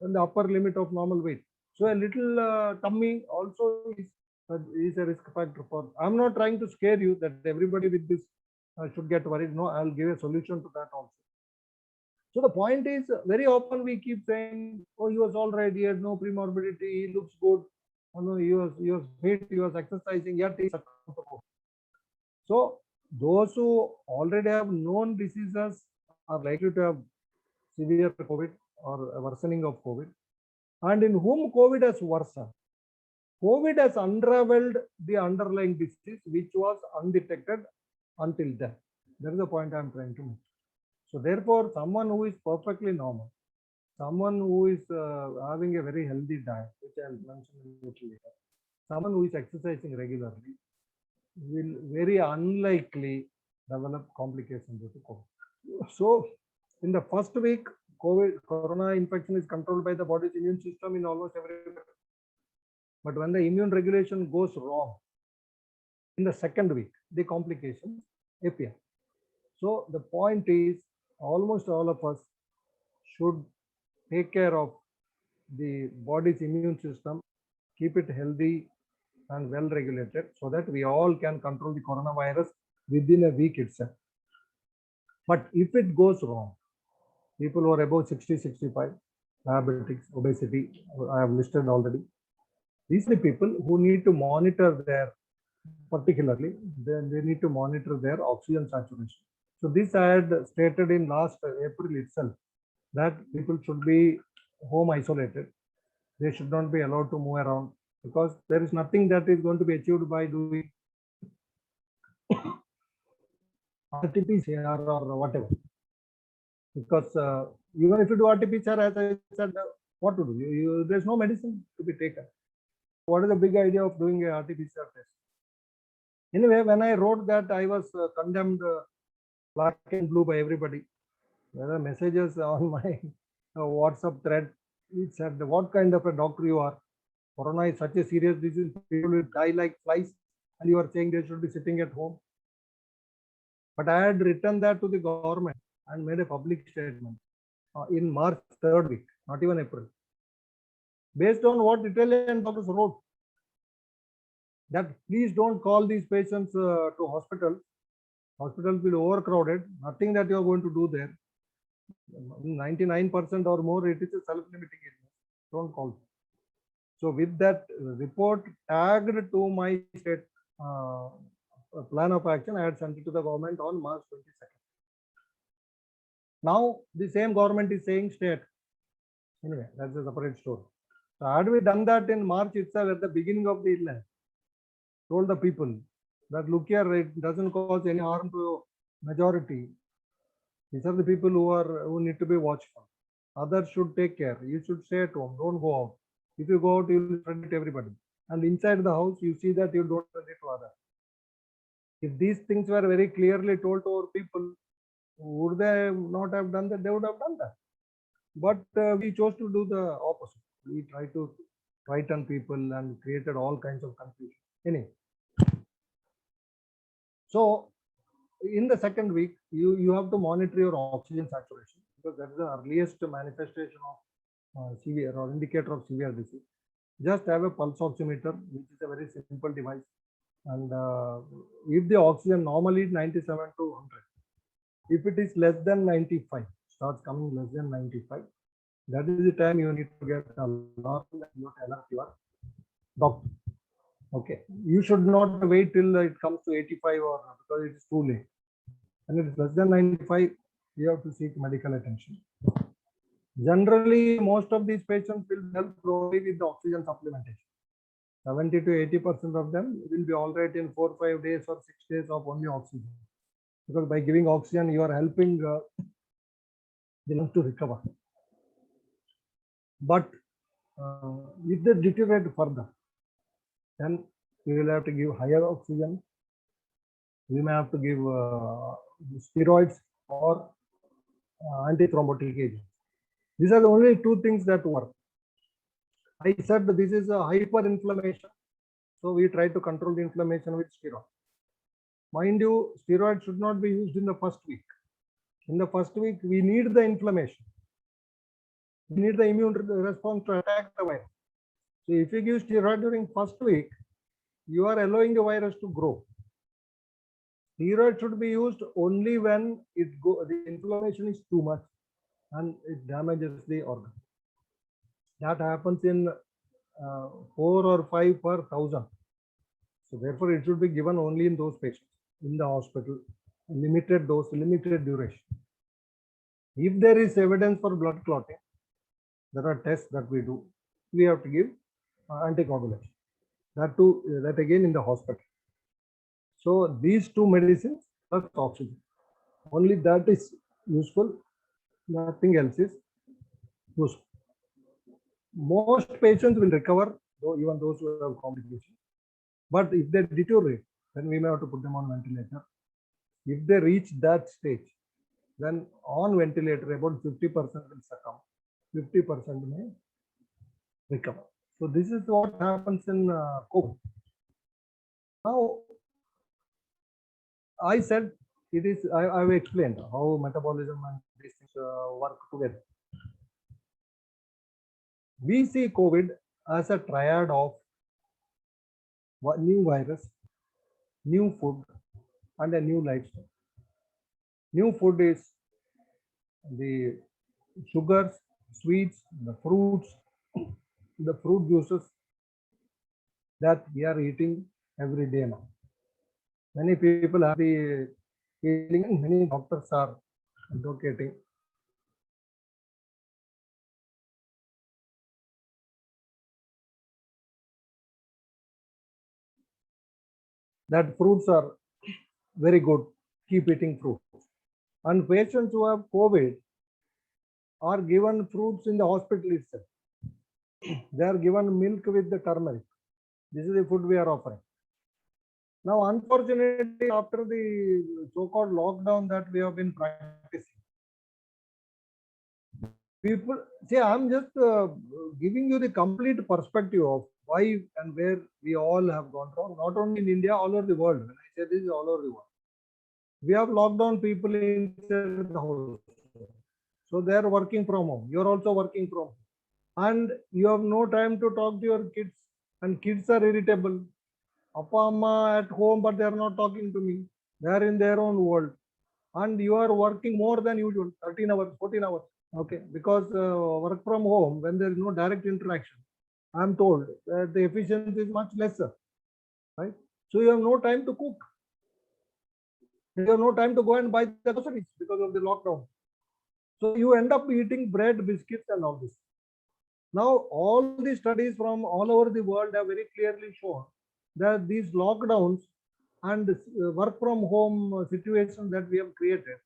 on the upper limit of normal weight. So a little tummy also is a risk factor for. I'm not trying to scare you that everybody with this should get worried. No, I'll give a solution to that also. So the point is, very often we keep saying, oh, he was all right, he had no premorbidity, he looks good, oh, no, he was fit, he was exercising, yet he succumbed to COVID. So those who already have known diseases are likely to have severe COVID or a worsening of COVID. And in whom COVID has worsened, COVID has unraveled the underlying disease which was undetected until then. That is the point I'm trying to make. So therefore, someone who is perfectly normal, someone who is having a very healthy diet, which I'll mention a little later, someone who is exercising regularly, will very unlikely develop complications due to COVID. So in the first week, corona infection is controlled by the body's immune system in almost everywhere. But when the immune regulation goes wrong, in the second week, the complications appear. So the point is, almost all of us should take care of the body's immune system, keep it healthy and well regulated, so that we all can control the coronavirus within a week itself. But if it goes wrong, people who are above 60, 65, diabetics, obesity, I have listed already. These are the people who need to monitor their, particularly, they need to monitor their oxygen saturation. So this I had stated in last April itself, that people should be home isolated. They should not be allowed to move around, because there is nothing that is going to be achieved by doing RT-PCR or whatever. Because even if you do RT-PCR, as I said, what to do? There's no medicine to be taken. What is the big idea of doing a RT-PCR test? Anyway, when I wrote that, I was condemned black and blue by everybody. There are messages on my WhatsApp thread. It said, what kind of a doctor you are? Corona is such a serious disease, people will die like flies, and you are saying they should be sitting at home. But I had written that to the government. and made a public statement in March 3rd week, not even April. Based on what Italian doctors wrote, that please don't call these patients to hospitals. Hospitals will be overcrowded. Nothing that you are going to do there. 99% or more, it is a self-limiting illness. Don't call. So with that report tagged to my state plan of action, I had sent it to the government on March 22nd. Now the same government is saying state. Anyway, that's a separate story. So had we done that in March itself at the beginning of the illness, told the people that look here, it doesn't cause any harm to majority. These are the people who need to be watchful. Others should take care. You should stay at home. Don't go out. If you go out, you will spread it to everybody. And inside the house, you see that you don't spread it to others. If these things were very clearly told to our people, would they not have done that? They would have done that. But we chose to do the opposite. We tried to frighten people and created all kinds of confusion. Anyway, so in the second week, you have to monitor your oxygen saturation, because that is the earliest manifestation of severe or indicator of severe disease. Just have a pulse oximeter, which is a very simple device. And if the oxygen normally is 97 to 100, if it is less than 95, starts coming less than 95, that is the time you need to get alarm and you have to alert your doctor. Okay, you should not wait till it comes to 85 or because it is too late. And it is less than 95, you have to seek medical attention. Generally, most of these patients will help slowly with the oxygen supplementation. 70 to 80% of them will be all right in 4 or 5 days or 6 days of only oxygen. Because by giving oxygen, you are helping the lungs to recover. But if they deteriorate further, then we will have to give higher oxygen. We may have to give steroids or antithrombotic agents. These are the only two things that work. I said this is a hyperinflammation, so we try to control the inflammation with steroid. Mind you, steroid should not be used in the first week. In the first week, we need the inflammation. We need the immune response to attack the virus. So if you give steroid during first week, you are allowing the virus to grow. Steroid should be used only when the inflammation is too much and it damages the organ. That happens in 4 or 5 per 1,000. So therefore, it should be given only in those patients in the hospital, limited dose, limited duration. If there is evidence for blood clotting, there are tests that we do. We have to give anticoagulation. That again in the hospital. So these two medicines plus oxygen, only that is useful. Nothing else is useful. Most patients will recover, though even those who have complications. But if they deteriorate, then we may have to put them on ventilator. If they reach that stage, then on ventilator, about 50% will succumb, 50% may recover. So this is what happens in COVID. Now, I said it is. I have explained how metabolism and these things work together. We see COVID as a triad of new virus, new food, and a new lifestyle. New food is the sugars, sweets, the fruits, the fruit juices that we are eating every day now. Many people have the feeling, and many doctors are advocating that fruits are very good. Keep eating fruits. And patients who have COVID are given fruits in the hospital itself. They are given milk with the turmeric. This is the food we are offering. Now, unfortunately, after the so-called lockdown that we have been practicing, people see, I'm just giving you the complete perspective of why and where we all have gone wrong, not only in India, all over the world. When I say this is all over the world. We have locked down people inside the house. So they are working from home. You are also working from home. And you have no time to talk to your kids. And kids are irritable. Appa, Amma at home, but they are not talking to me. They are in their own world. And you are working more than usual, 13 hours, 14 hours. Okay, because work from home, when there is no direct interaction, I am told that the efficiency is much lesser, right? So you have no time to cook. You have no time to go and buy the groceries because of the lockdown. So you end up eating bread, biscuits, and all this. Now, all the studies from all over the world have very clearly shown that these lockdowns and work from home situations that we have created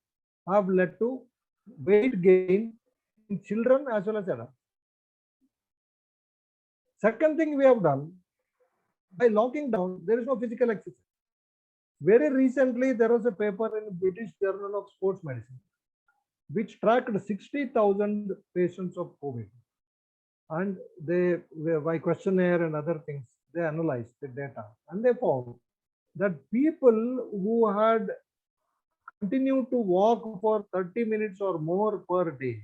have led to weight gain in children as well as adults. Second thing we have done, by locking down, there is no physical exercise. Very recently, there was a paper in British Journal of Sports Medicine, which tracked 60,000 patients of COVID. And they, by questionnaire and other things, they analyzed the data and they found that people who had continued to walk for 30 minutes or more per day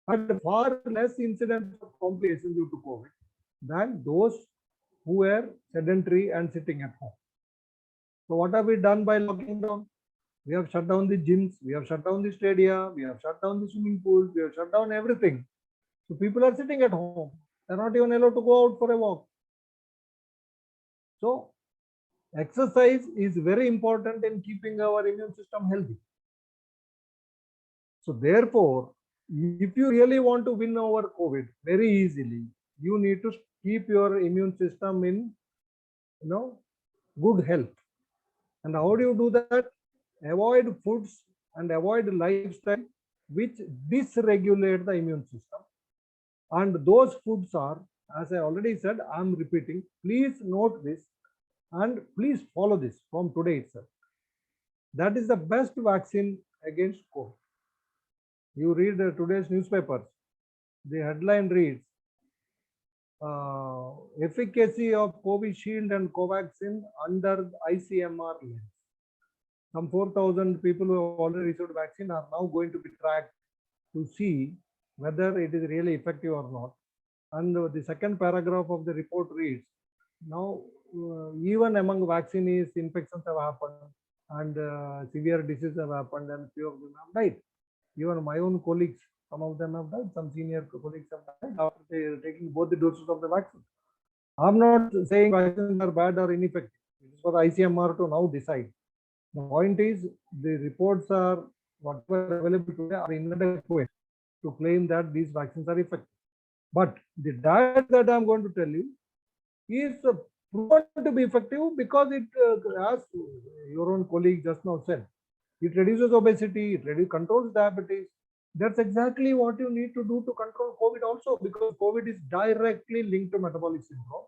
had far less incidence of complications due to COVID than those who were sedentary and sitting at home. So what have we done by locking down? We have shut down the gyms, we have shut down the stadia, we have shut down the swimming pools, we have shut down everything. So people are sitting at home. They're not even allowed to go out for a walk. So exercise is very important in keeping our immune system healthy. So therefore, if you really want to win over COVID very easily, you need to keep your immune system in, good health. And how do you do that? Avoid foods and avoid lifestyle which dysregulate the immune system. And those foods are, as I already said, I'm repeating, please note this and please follow this from today itself. That is the best vaccine against COVID. You read today's newspapers, the headline reads, efficacy of Covishield and Covaxin under ICMR lens. Some 4,000 people who have already received vaccine are now going to be tracked to see whether it is really effective or not. And the second paragraph of the report reads, now even among vaccinees, infections have happened and severe diseases have happened and few of them have died. Even my own colleagues, some of them have died, some senior colleagues have died after taking both the doses of the vaccine. I'm not saying vaccines are bad or ineffective. It is for the ICMR to now decide. The point is, the reports are whatever available today are inadequate to claim that these vaccines are effective. But the diet that I'm going to tell you is proven to be effective because it, as your own colleague just now said, it reduces obesity, it controls diabetes. That's exactly what you need to do to control COVID also, because COVID is directly linked to metabolic syndrome.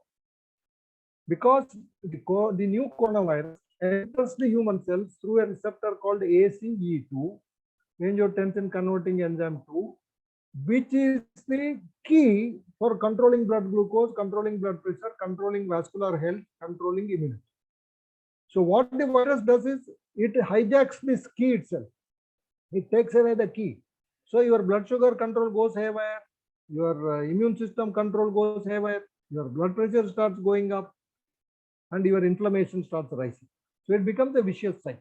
Because the new coronavirus enters the human cells through a receptor called ACE2, angiotensin converting enzyme 2, which is the key for controlling blood glucose, controlling blood pressure, controlling vascular health, controlling immunity. So what the virus does is it hijacks this key itself. It takes away the key. So your blood sugar control goes haywire, your immune system control goes haywire, your blood pressure starts going up, and your inflammation starts rising. So it becomes a vicious cycle.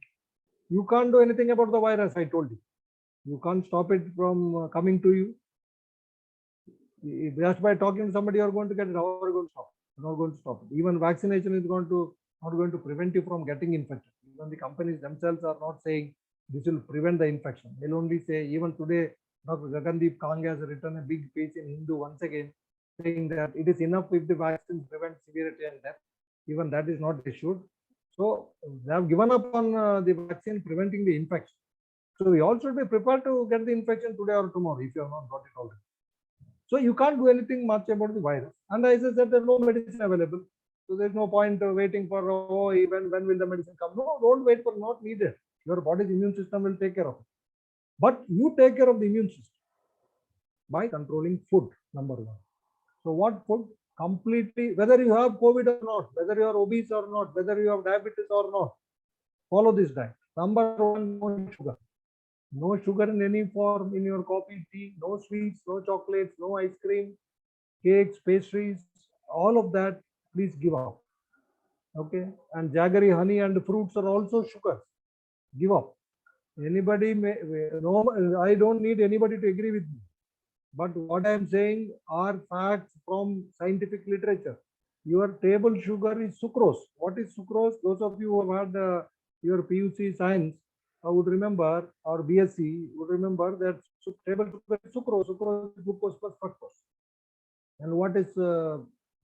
You can't do anything about the virus, I told you. You can't stop it from coming to you. Just by talking to somebody, you're going to get it. How are you going to stop it? You're not going to stop it. Even vaccination is not going to prevent you from getting infected. Even the companies themselves are not saying this will prevent the infection. They'll only say, even today, Dr. Gagandeep Kang has written a big piece in Hindu once again, saying that it is enough if the vaccine prevents severity and death. Even that is not assured. So they have given up on the vaccine preventing the infection. So we all should be prepared to get the infection today or tomorrow if you have not got it already. So you can't do anything much about the virus. And as I said, there's no medicine available. So there's no point waiting for, when will the medicine come? No, don't wait for, not needed. Your body's immune system will take care of it. But you take care of the immune system by controlling food, number one. So what food? Completely, whether you have COVID or not, whether you are obese or not, whether you have diabetes or not, follow this diet. Number one, no sugar. No sugar in any form in your coffee, tea, no sweets, no chocolates, no ice cream, cakes, pastries, all of that, please give up. Okay. And jaggery, honey, and fruits are also sugars. Give up. Anybody may, no, I don't need anybody to agree with me. But what I am saying are facts from scientific literature. Your table sugar is sucrose. What is sucrose? Those of you who have had your PUC science would remember, or BSc would remember that table sugar is sucrose. Sucrose is glucose plus fructose. And what is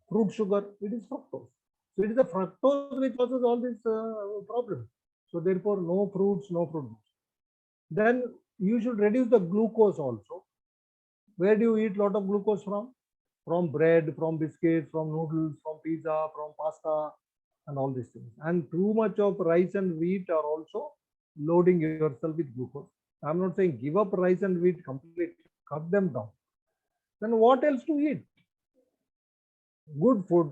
fruit sugar? It is fructose. So it is the fructose which causes all these problems. So therefore, no fruits, no fruit. Then you should reduce the glucose also. Where do you eat lot of glucose from? From bread, from biscuits, from noodles, from pizza, from pasta, and all these things. And too much of rice and wheat are also loading yourself with glucose. I'm not saying give up rice and wheat completely, cut them down. Then what else to eat? Good food,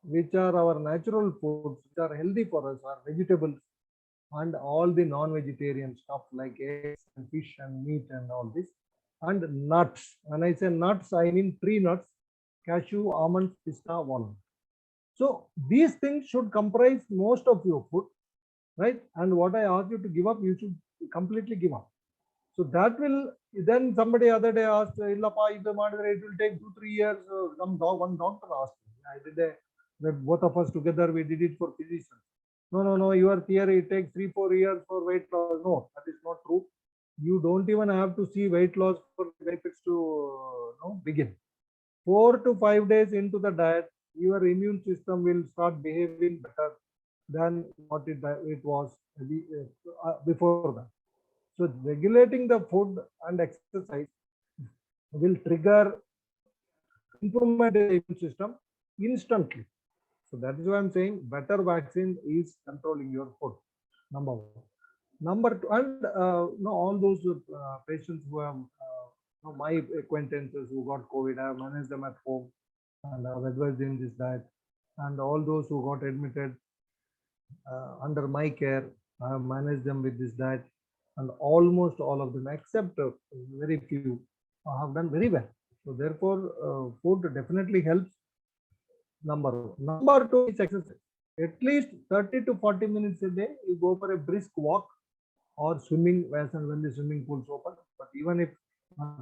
which are our natural foods, which are healthy for us, are vegetables and all the non-vegetarian stuff like eggs and fish and meat and all this. And nuts. When I say nuts, I mean tree nuts, cashew, almonds, pista, walnut. So these things should comprise most of your food, right? And what I ask you to give up, you should completely give up. So that will, then somebody other day asked, Illappa, it will take 2-3 years. One doctor asked me. I did both of us together, we did it for physicians. No, your theory, it takes 3-4 years for weight loss. No, that is not true. You don't even have to see weight loss for benefits to begin. 4 to 5 days into the diet, your immune system will start behaving better than what it was before that. So regulating the food and exercise will trigger improvement in the immune system instantly. So that is why I'm saying better vaccine is controlling your food. Number one. Number two, and all those patients who have my acquaintances who got COVID, I have managed them at home and I have advised them this diet. And all those who got admitted under my care, I have managed them with this diet. And almost all of them, except very few, have done very well. So therefore, food definitely helps. Number one. Number two is exercise. At least 30 to 40 minutes a day, you go for a brisk walk or swimming as and when the swimming pool is open. But even if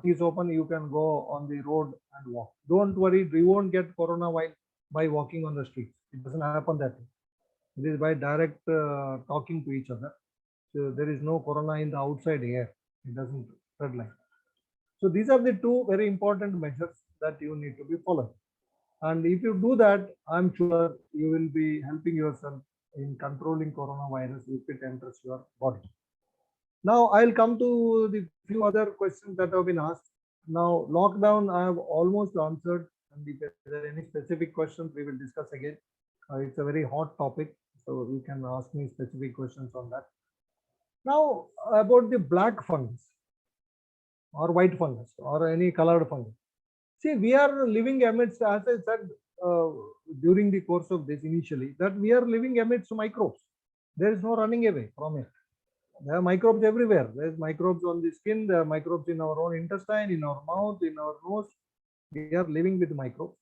it is open, you can go on the road and walk. Don't worry, you won't get corona while by walking on the streets. It doesn't happen that way. It is by direct talking to each other. So there is no corona in the outside air. It doesn't spread like that. So these are the two very important measures that you need to be followed. And if you do that, I'm sure you will be helping yourself in controlling coronavirus if it enters your body. Now I'll come to the few other questions that have been asked. Now lockdown, I have almost answered. And if there are any specific questions, we will discuss again. It's a very hot topic, so you can ask me specific questions on that. Now about the black fungus or white fungus or any colored fungus. See, we are living amidst, as I said during the course of this initially, that we are living amidst microbes. There is no running away from it. There are microbes everywhere. There is microbes on the skin. There are microbes in our own intestine, in our mouth, in our nose. We are living with microbes.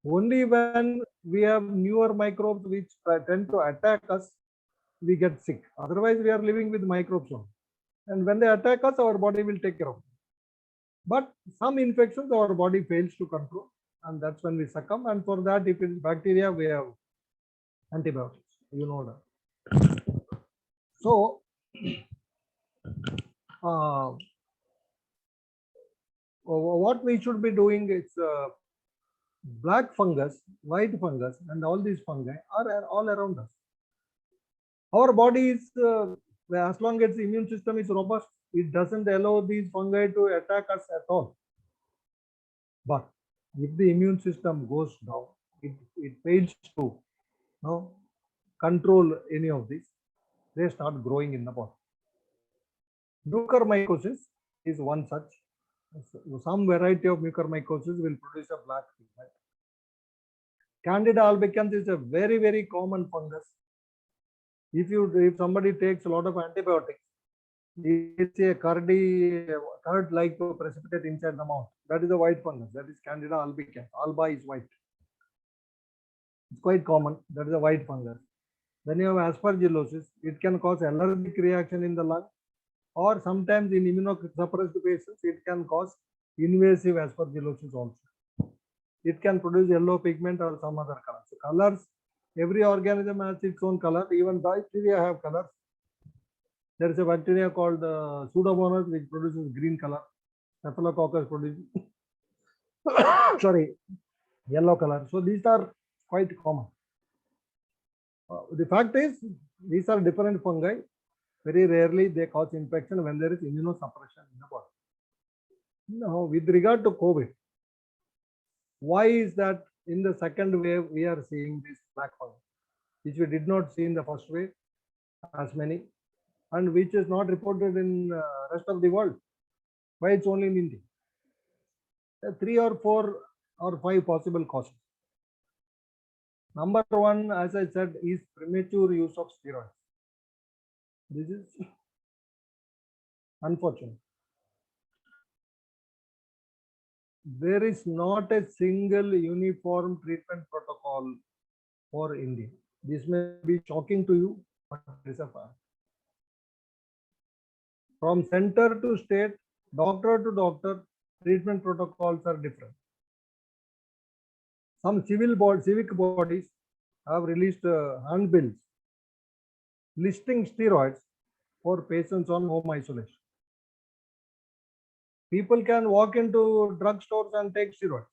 Only when we have newer microbes which tend to attack us, we get sick. Otherwise, we are living with microbes only. And when they attack us, our body will take care of them. But some infections our body fails to control, and that's when we succumb. And for that, if it's bacteria, we have antibiotics. You know that. So, what we should be doing is black fungus, white fungus, and all these fungi are all around us. Our body is, as long as the immune system is robust, it doesn't allow these fungi to attack us at all. But if the immune system goes down, it fails to control any of these, they start growing in the body. Mucormycosis is one such. Some variety of mucormycosis will produce a black pigment. Candida albicans is a very, very common fungus. If somebody takes a lot of antibiotics, it's a curd-like precipitate inside the mouth. That is a white fungus. That is Candida albicans. Alba is white. It's quite common. That is a white fungus. Then you have aspergillosis. It can cause allergic reaction in the lung, or sometimes in immunosuppressed patients, it can cause invasive aspergillosis also. It can produce yellow pigment or some other color. So colors, every organism has its own color. Even bacteria have colors. There is a bacteria called Pseudomonas which produces green color. Staphylococcus produces sorry, yellow color. So these are quite common. The fact is, these are different fungi. Very rarely they cause infection when there is immunosuppression in the body. Now, with regard to COVID, why is that in the second wave we are seeing this black fungi, which we did not see in the first wave as many, and which is not reported in rest of the world? Why it's only in India? There are 3 or 4 or 5 possible causes. Number one, as I said, is premature use of steroids. This is unfortunate. There is not a single uniform treatment protocol for India. This may be shocking to you, but it is a fact. From center to state, doctor to doctor, treatment protocols are different. Some civic bodies have released handbills listing steroids for patients on home isolation. People can walk into drugstores and take steroids.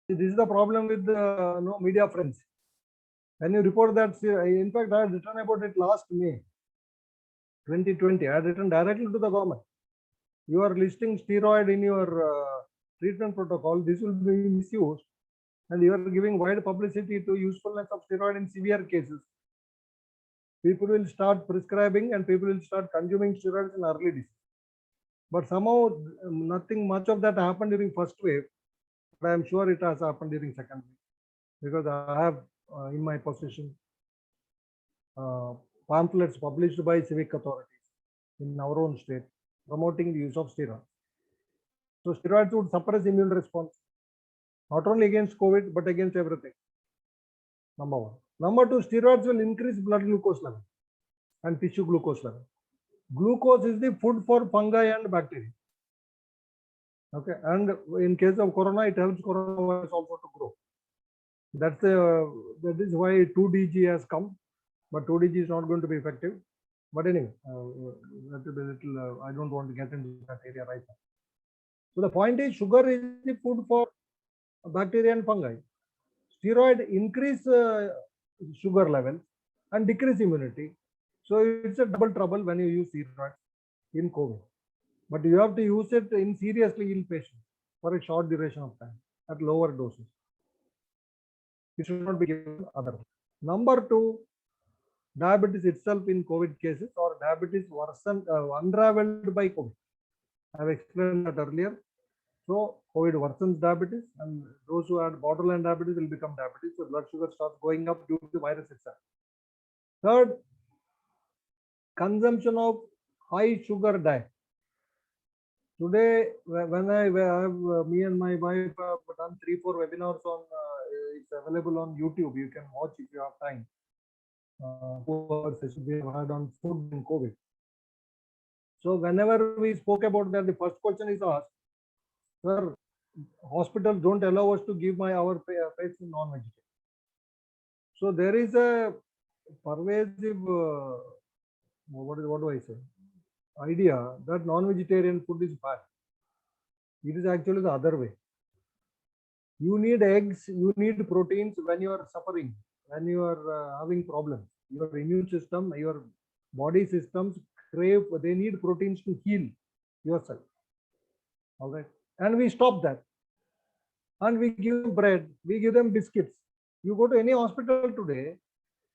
This is the problem with the media friends. When you report that, in fact, I had written about it last May 2020. I had written directly to the government. You are listing steroid in your treatment protocol. This will be misused, and you are giving wide publicity to usefulness of steroid in severe cases. People will start prescribing and people will start consuming steroids in early disease. But somehow nothing much of that happened during first wave, but I am sure it has happened during second wave, because I have in my possession pamphlets published by civic authorities in our own state promoting the use of steroids. So steroids would suppress immune response, not only against COVID, but against everything. Number one. Number two, steroids will increase blood glucose level and tissue glucose level. Glucose is the food for fungi and bacteria. Okay, and in case of corona, it helps coronavirus also to grow. That is why 2DG has come, but 2DG is not going to be effective. But anyway, that will be a little. I don't want to get into that area right now. So the point is, sugar is the food for bacteria and fungi. Steroid increase sugar level and decrease immunity. So it's a double trouble when you use steroids in COVID. But you have to use it in seriously ill patients for a short duration of time at lower doses. It should not be given otherwise. Number two, diabetes itself in COVID cases, or diabetes worsened, unraveled by COVID. I have explained that earlier. So COVID worsens diabetes, and those who had borderline diabetes will become diabetes. So blood sugar starts going up due to the virus itself. Third, consumption of high sugar diet. Today, when I have me and my wife have done 3-4 webinars on, it's available on YouTube. You can watch if you have time. 4 sessions we have had on food in COVID. So whenever we spoke about that, the first question is asked, sir, hospitals don't allow us to give our patients non-vegetarian. So there is a pervasive, what do I say, idea that non-vegetarian food is bad. It is actually the other way. You need eggs, you need proteins when you are suffering, when you are having problems. Your immune system, your body systems crave, they need proteins to heal yourself. All right. And we stop that. And we give them bread, we give them biscuits. You go to any hospital today,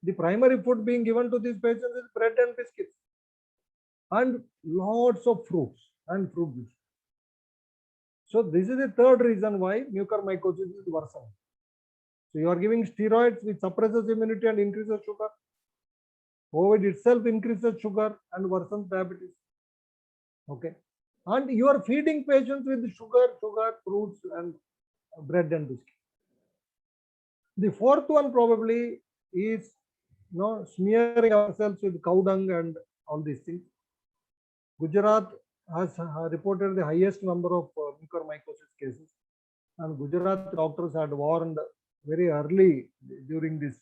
the primary food being given to these patients is bread and biscuits. And lots of fruits and fruit juice. So this is the third reason why mucormycosis is worsening. So you are giving steroids which suppresses immunity and increases sugar. COVID itself increases sugar and worsens diabetes. Okay. And you are feeding patients with sugar, fruits, and bread and biscuit. The fourth one probably is smearing ourselves with cow dung and all these things. Gujarat has reported the highest number of mucormycosis cases, and Gujarat doctors had warned very early during this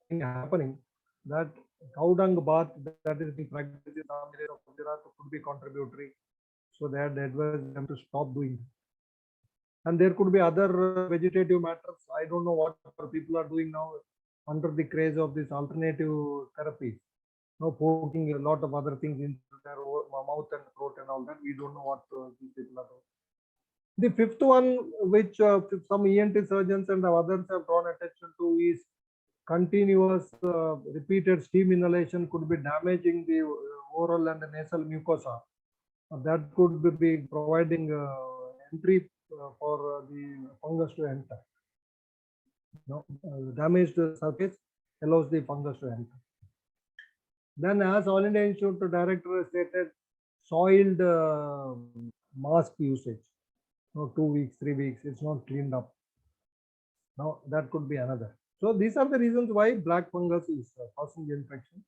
thing happening that cow dung bath that is being practiced in some areas of Gujarat could be contributory. So they had advised them to stop doing it. And there could be other vegetative matters. I don't know what people are doing now under the craze of this alternative therapy. Poking a lot of other things into their mouth and throat and all that. We don't know what these people are doing. The fifth one, which some ENT surgeons and others have drawn attention to, is continuous repeated steam inhalation could be damaging the oral and the nasal mucosa. That could be providing entry for the fungus to enter. Damaged surface allows the fungus to enter. Then, as All India Institute Director stated, soiled mask usage. 2 weeks, 3 weeks, it's not cleaned up. Now, that could be another. So, these are the reasons why black fungus is causing the infection.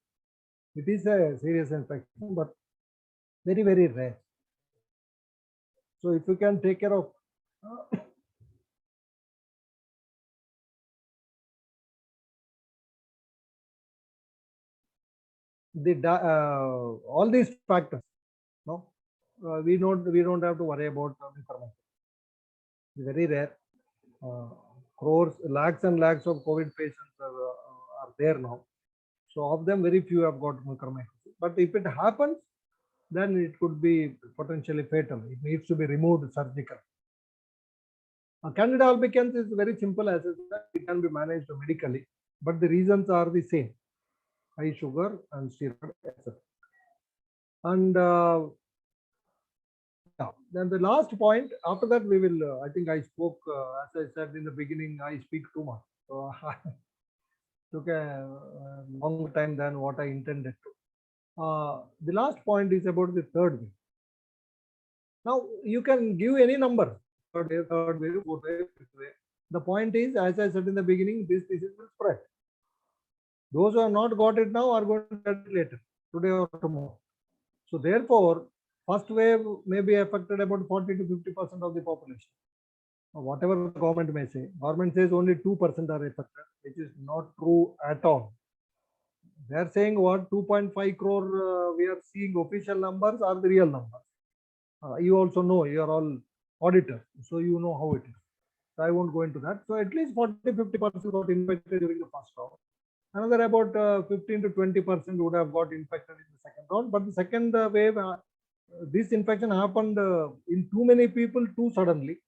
It is a serious infection, but very, very rare. So, if you can take care of all these factors, we don't have to worry about mucormycosis. Very rare. Crores, lakhs and lakhs of COVID patients are there now. So of them, very few have got mucormycosis. But if it happens, then it could be potentially fatal. It needs to be removed surgically. Candida albicans is very simple as it can be managed medically, but the reasons are the same: high sugar and steroid, etc. And then the last point, after that we will, I think I spoke, as I said in the beginning, I speak too much. So took a long time than what I intended to. The last point is about the third wave. Now, you can give any number, third wave, fourth wave, fifth wave. The point is, as I said in the beginning, this disease will spread. Those who have not got it now are going to get it later, today or tomorrow. So therefore, first wave may be affected about 40 to 50% of the population. Whatever the government may say, government says only 2% are affected, which is not true at all. They are saying what 2.5 crore we are seeing official numbers are the real numbers. You also know, you are all auditors, so you know how it is. So I won't go into that. So at least 40-50% got infected during the first round. Another about 15 to 20% would have got infected in the second round. But the second wave, this infection happened in too many people too suddenly.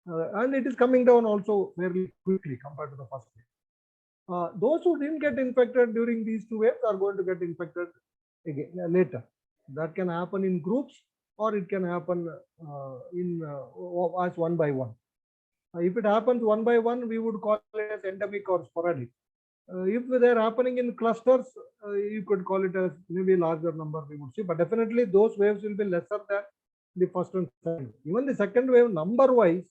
And it is coming down also fairly quickly compared to the first wave. Those who didn't get infected during these two waves are going to get infected again later. That can happen in groups, or it can happen as one by one. If it happens one by one, we would call it as endemic or sporadic. If they are happening in clusters, you could call it as maybe a larger number we would see, but definitely those waves will be lesser than the first and second. Even the second wave, number wise,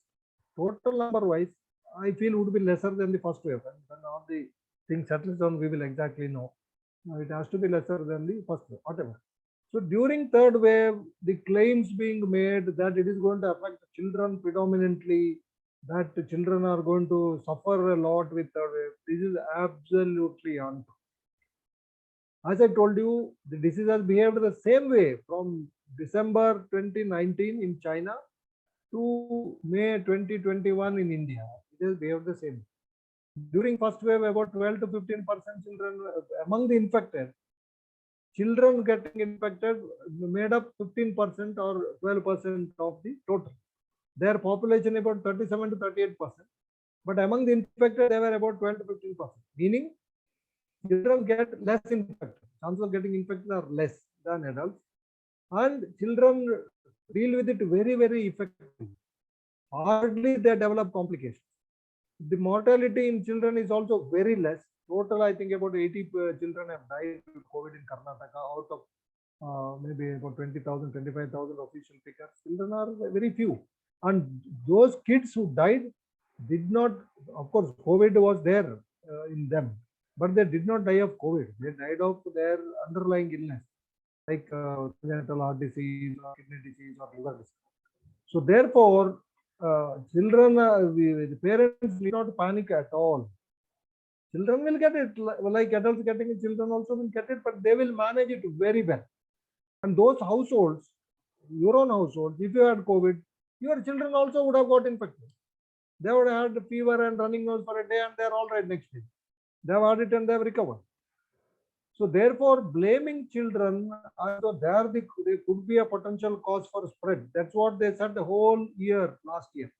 total number wise, I feel would be lesser than the first wave. And when all the things settles down, we will exactly know. It has to be lesser than the first wave, whatever. So during third wave, the claims being made that it is going to affect children predominantly, that children are going to suffer a lot with third wave, this is absolutely untrue. As I told you, the disease has behaved the same way from December 2019 in China to May 2021 in India. It has behaved the same. During first wave, about 12 to 15% children among the infected, children getting infected made up 15% or 12% of the total. Their population about 37 to 38%, but among the infected, they were about 12 to 15%, meaning children get less infected. Chances of getting infected are less than adults, and children deal with it very, very effectively. Hardly they develop complications. The mortality in children is also very less. Total, I think about 80 children have died with COVID in Karnataka out of maybe about 20,000, 25,000 official figures. Children are very few. And those kids who died did not, of course, COVID was there in them, but they did not die of COVID. They died of their underlying illness, like congenital heart disease or kidney disease or liver disease. So therefore, children, the parents need not panic at all. Children will get it, like adults getting it, children also will get it, but they will manage it very well. And those households, your own households, if you had COVID, your children also would have got infected. They would have had fever and running nose for a day and they're all right next day. They have had it and they have recovered. So therefore, blaming children as though they could be a potential cause for spread. That's what they said the whole year last year.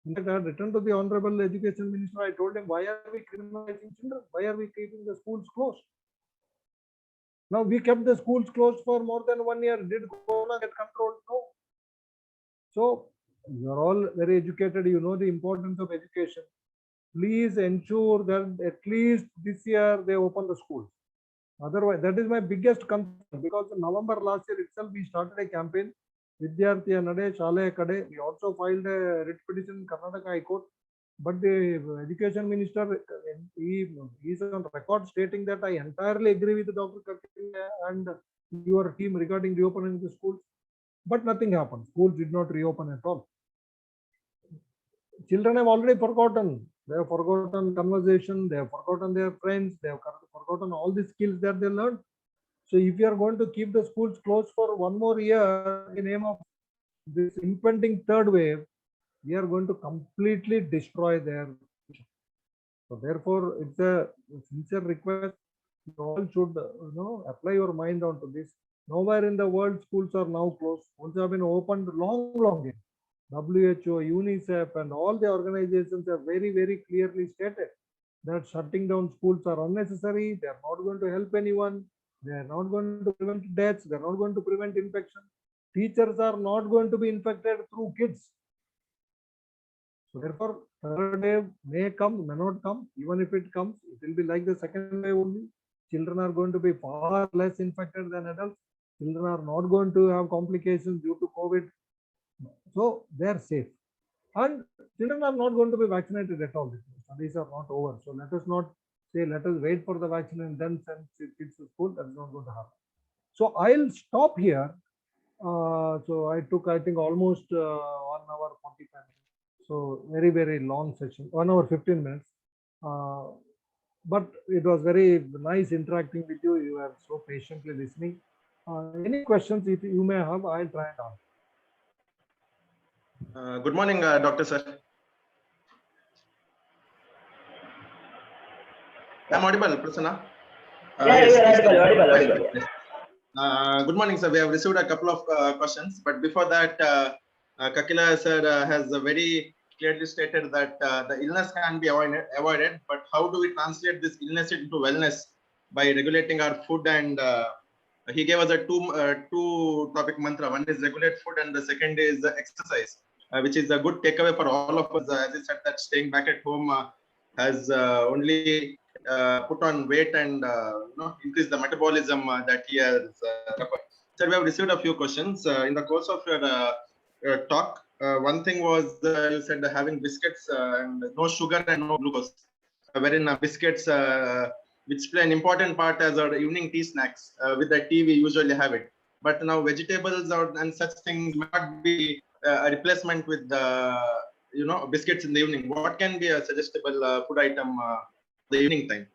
In fact, I had written to the Honorable Education Minister. I told him, why are we criminalizing children? Why are we keeping the schools closed? Now we kept the schools closed for more than 1 year. Did Corona get controlled? No. So you're all very educated. You know the importance of education. Please ensure that at least this year they open the schools. Otherwise, that is my biggest concern, because in November last year itself, we started a campaign, Vidyarthiya Nade, Shalaya Kade. We also filed a writ petition in Karnataka High Court. But the education minister, he is on record stating that I entirely agree with Dr. Kakila and your team regarding reopening the schools. But nothing happened. Schools did not reopen at all. Children have already forgotten. They have forgotten conversation. They have forgotten their friends. They have forgotten all the skills that they learned. So if you are going to keep the schools closed for 1 more year in the name of this impending third wave, we are going to completely destroy their future. So therefore, it's a sincere request. You all should apply your mind onto this. Nowhere in the world schools are now closed. Schools have been opened long ago. WHO, UNICEF, and all the organizations have very, very clearly stated that shutting down schools are unnecessary. They are not going to help anyone. They are not going to prevent deaths. They are not going to prevent infection. Teachers are not going to be infected through kids. So therefore, third wave may come, may not come. Even if it comes, it will be like the second wave only. Children are going to be far less infected than adults. Children are not going to have complications due to COVID. So they are safe. And children are not going to be vaccinated at all. Studies are not over. So let us not say, let us wait for the vaccine and then send kids to school. That's not going to happen. So I'll stop here. So I took, I think, almost 1 hour 45 minutes. So very, very long session, 1 hour 15 minutes. But it was very nice interacting with you. You are so patiently listening. Any questions if you may have, I'll try and answer. Good morning, Dr. Sir. I'm audible, Prasanna? Yes, audible. Good morning, sir. We have received a couple of questions, but before that, Kakila sir has very clearly stated that the illness can be avoided, but how do we translate this illness into wellness by regulating our food? And he gave us a two topic mantra. One is regulate food, and the second is exercise, which is a good takeaway for all of us. As he said, that staying back at home has only put on weight and increase the metabolism that he has covered. Sir, we have received a few questions in the course of your talk. One thing was you said having biscuits and no sugar and no glucose, wherein biscuits, which play an important part as our evening tea snacks. With the tea, we usually have it. But now vegetables and such things may not be a replacement with the biscuits in the evening. What can be a suggestible food item the evening time?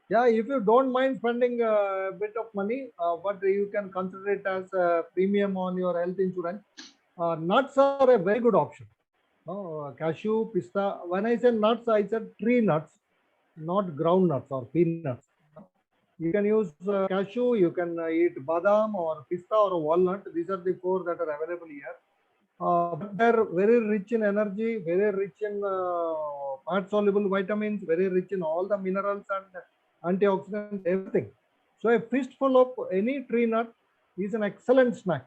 Yeah, if you don't mind spending a bit of money, but you can consider it as a premium on your health insurance. Nuts are a very good option. Cashew, pista. When I say nuts, I said tree nuts, not ground nuts or peanuts. You can use cashew, you can eat badam or pista or walnut. These are the 4 that are available here. But they're very rich in energy, very rich in fat-soluble vitamins, very rich in all the minerals and antioxidants, everything. So a fistful of any tree nut is an excellent snack.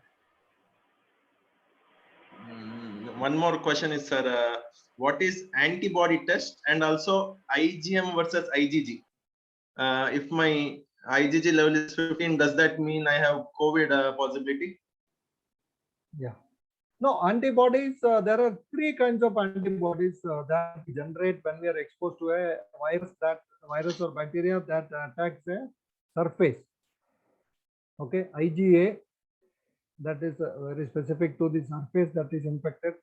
One more question is, sir, what is antibody test and also IgM versus IgG. If my IgG level is 15, does that mean I have COVID possibility? Yeah. No, antibodies, there are three kinds of antibodies that we generate when we are exposed to a virus or bacteria that attacks a surface. Okay, IgA, that is very specific to the surface that is infected.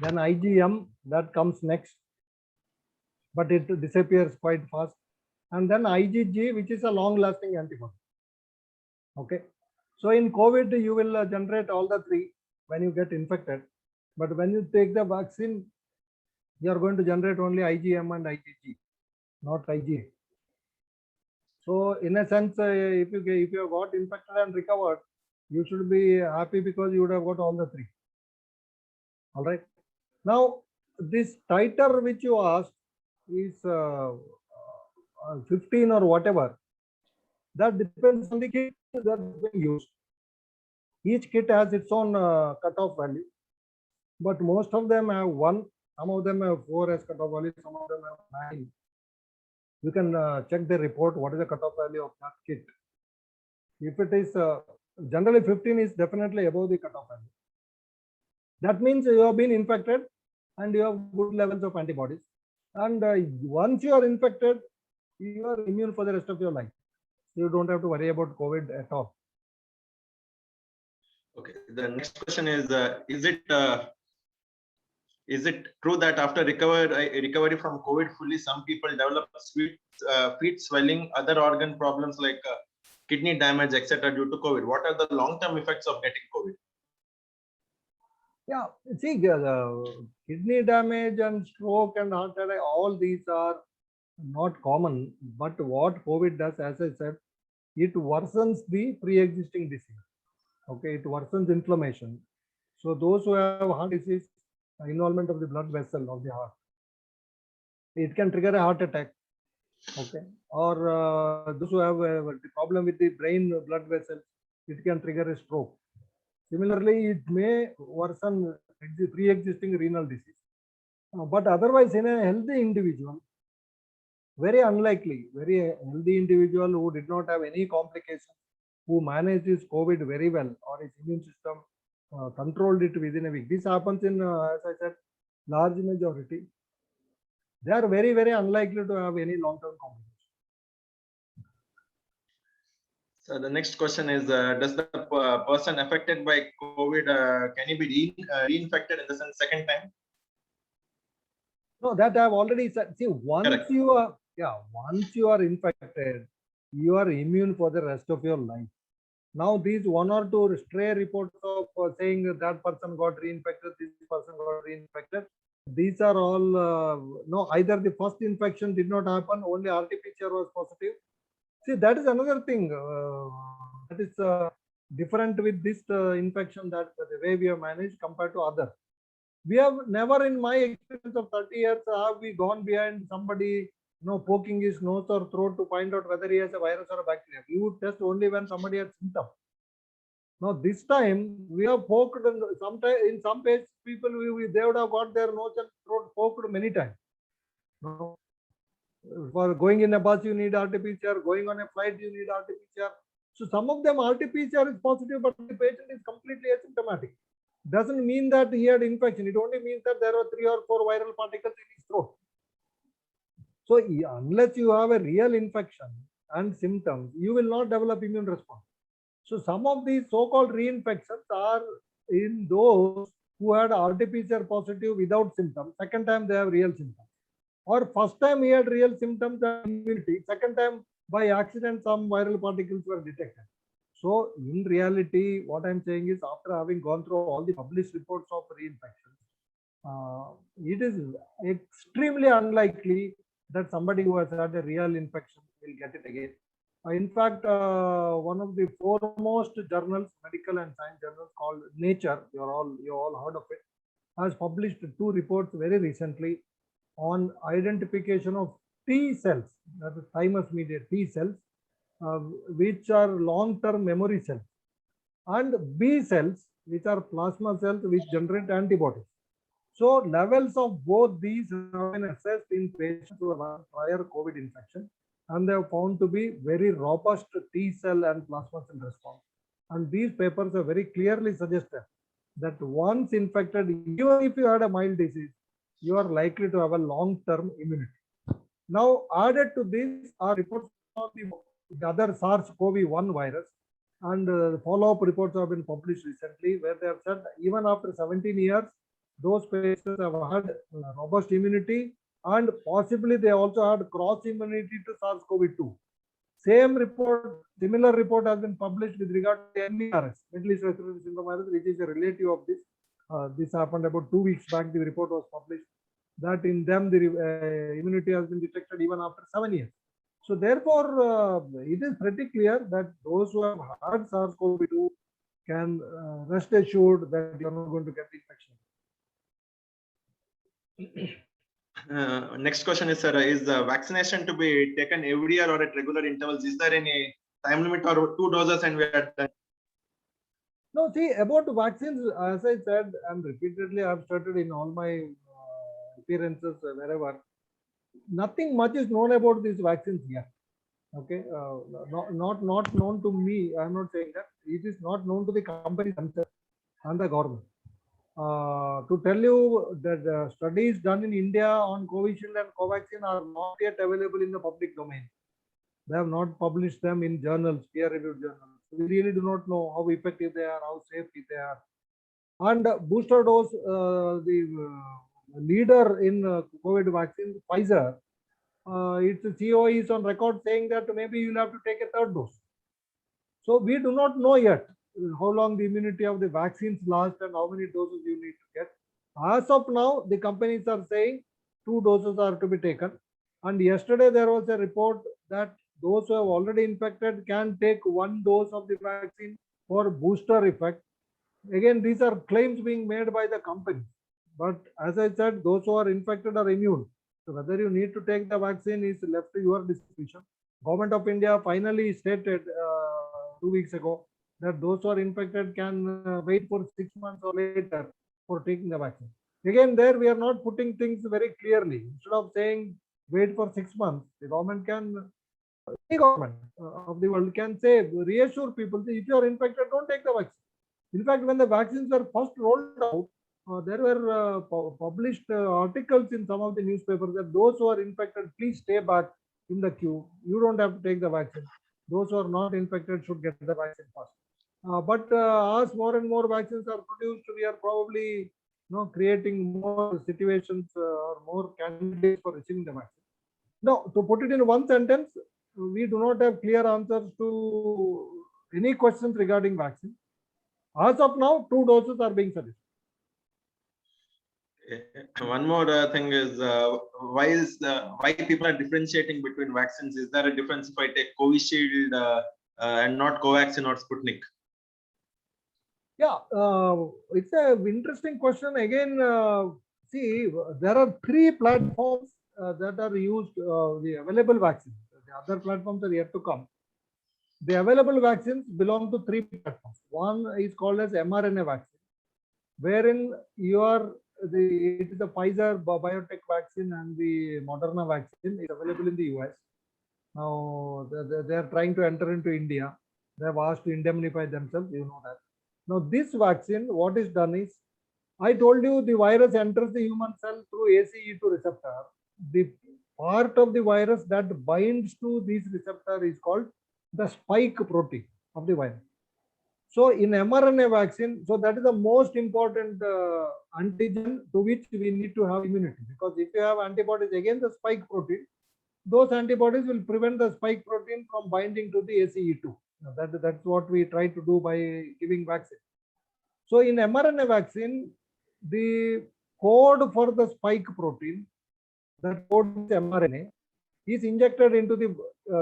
Then IgM, that comes next, but it disappears quite fast. And then IgG, which is a long-lasting antibody. Okay, so in COVID, you will generate all the three when you get infected. But when you take the vaccine, you are going to generate only IgM and IgG, not IgA. So in a sense, if you have got infected and recovered, you should be happy because you would have got all the three. All right. Now, this titer which you asked is 15 or whatever. That depends on the kit that is being used. Each kit has its own cutoff value, but most of them have 1. Some of them have 4 as cutoff value. Some of them have 9. You can check the report. What is the cutoff value of that kit? If it is generally 15 is definitely above the cutoff value. That means you have been infected and you have good levels of antibodies. And once you are infected, you are immune for the rest of your life. You don't have to worry about COVID at all. Okay. The next question is it true that after recovery from COVID fully, some people develop feet swelling, other organ problems like kidney damage, etc. due to COVID? What are the long-term effects of getting COVID? Yeah, see, kidney damage and stroke and heart attack, all these are not common. But what COVID does, as I said, it worsens the pre-existing disease. Okay, it worsens inflammation. So those who have heart disease, involvement of the blood vessel of the heart, it can trigger a heart attack. Okay, or those who have the problem with the brain blood vessels, it can trigger a stroke. Similarly, it may worsen pre-existing renal disease. But otherwise, in a healthy individual, very unlikely, very healthy individual who did not have any complications, who manages COVID very well, or his immune system controlled it within a week. This happens in, as I said, large majority. They are very, very unlikely to have any long-term complications. So the next question is, does the person affected by COVID, can he be reinfected in the second time? No, that I have already said. See, once Correct. once you are infected, you are immune for the rest of your life. Now, these 1 or 2 stray reports of saying that person got reinfected, this person got reinfected, these are all, no, either the first infection did not happen, only RT-PCR was positive. See, that is another thing that is different with this infection, that the way we have managed compared to others. We have never, in my experience of 30 years, have we gone behind somebody, poking his nose or throat to find out whether he has a virus or a bacteria. We would test only when somebody has symptoms. Now, this time we have poked, and sometimes in some cases, people they would have got their nose and throat poked many times. For going in a bus, you need RT-PCR. Going on a flight, you need RT-PCR. So some of them RT-PCR is positive, but the patient is completely asymptomatic. Doesn't mean that he had infection. It only means that there were 3 or 4 viral particles in his throat. So unless you have a real infection and symptoms, you will not develop immune response. So some of these so-called reinfections are in those who had RT-PCR positive without symptoms. Second time they have real symptoms. Or first time he had real symptoms and immunity. Second time by accident some viral particles were detected. So in reality, what I'm saying is, after having gone through all the published reports of reinfection, it is extremely unlikely that somebody who has had a real infection will get it again. In fact, one of the foremost journals, medical and science journals called Nature, you all heard of it, has published 2 reports very recently on identification of T cells, that is thymus mediated T cells, which are long-term memory cells, and B cells, which are plasma cells which generate antibodies. So levels of both these have been assessed in patients who have had prior COVID infection, and they have found to be very robust T cell and plasma cell response. And these papers have very clearly suggested that once infected, even if you had a mild disease, you are likely to have a long-term immunity. Now, added to this are reports of the other SARS-CoV-1 virus, and follow-up reports have been published recently where they have said even after 17 years, those patients have had robust immunity, and possibly they also had cross immunity to SARS-CoV-2. Same report, similar report has been published with regard to MERS, Middle East Respiratory Syndrome virus, which is a relative of this. This happened about 2 weeks back. The report was published that in them the immunity has been detected even after 7 years. So therefore, it is pretty clear that those who have had SARS-CoV-2 can rest assured that you are not going to get the infection. Next question is, sir, is vaccination to be taken every year or at regular intervals? Is there any time limit or 2 doses and we are done? No, see, about vaccines, as I said, and repeatedly I've stated in all my appearances wherever, nothing much is known about these vaccines here. Okay, not known to me. I'm not saying that. It is not known to the companies themselves and the government. To tell you that studies done in India on Covishield and Covaxin are not yet available in the public domain. They have not published them in journals, peer-reviewed journals. We really do not know how effective they are, how safe they are. And booster dose, the leader in COVID vaccine, Pfizer, its CEO is on record saying that maybe you'll have to take a third dose. So we do not know yet how long the immunity of the vaccines last and how many doses you need to get. As of now, the companies are saying 2 doses are to be taken. And yesterday there was a report that those who have already infected can take 1 dose of the vaccine for booster effect. Again, these are claims being made by the company. But as I said, those who are infected are immune. So whether you need to take the vaccine is left to your discretion. Government of India finally stated 2 weeks ago that those who are infected can wait for 6 months or later for taking the vaccine. Again, there we are not putting things very clearly. Instead of saying wait for 6 months, the government can, any government of the world can say, reassure people, if you are infected, don't take the vaccine. In fact, when the vaccines were first rolled out, there were published articles in some of the newspapers that those who are infected, please stay back in the queue. You don't have to take the vaccine. Those who are not infected should get the vaccine first. But as more and more vaccines are produced, we are probably creating more situations or more candidates for receiving the vaccine. Now, to put it in one sentence, we do not have clear answers to any questions regarding vaccine. As of now, 2 doses are being suggested. One more thing is why people are differentiating between vaccines? Is there a difference if I take Covishield and not Covaxin or Sputnik? Yeah, it's an interesting question. Again, see, there are 3 platforms that are used, the available vaccines. The other platforms are yet to come. The available vaccines belong to 3 platforms. One is called as mRNA vaccine, wherein it is the Pfizer BioNTech vaccine and the Moderna vaccine is available in the US. Now they are trying to enter into India. They have asked to indemnify themselves. You know that. Now this vaccine, what is done is, I told you the virus enters the human cell through ACE2 receptor. The part of the virus that binds to this receptor is called the spike protein of the virus. So in mRNA vaccine, so that is the most important antigen to which we need to have immunity, because if you have antibodies against the spike protein, those antibodies will prevent the spike protein from binding to the ACE2. That's what we try to do by giving vaccine. So in mRNA vaccine, the code for the spike protein, that code is mRNA, is injected into the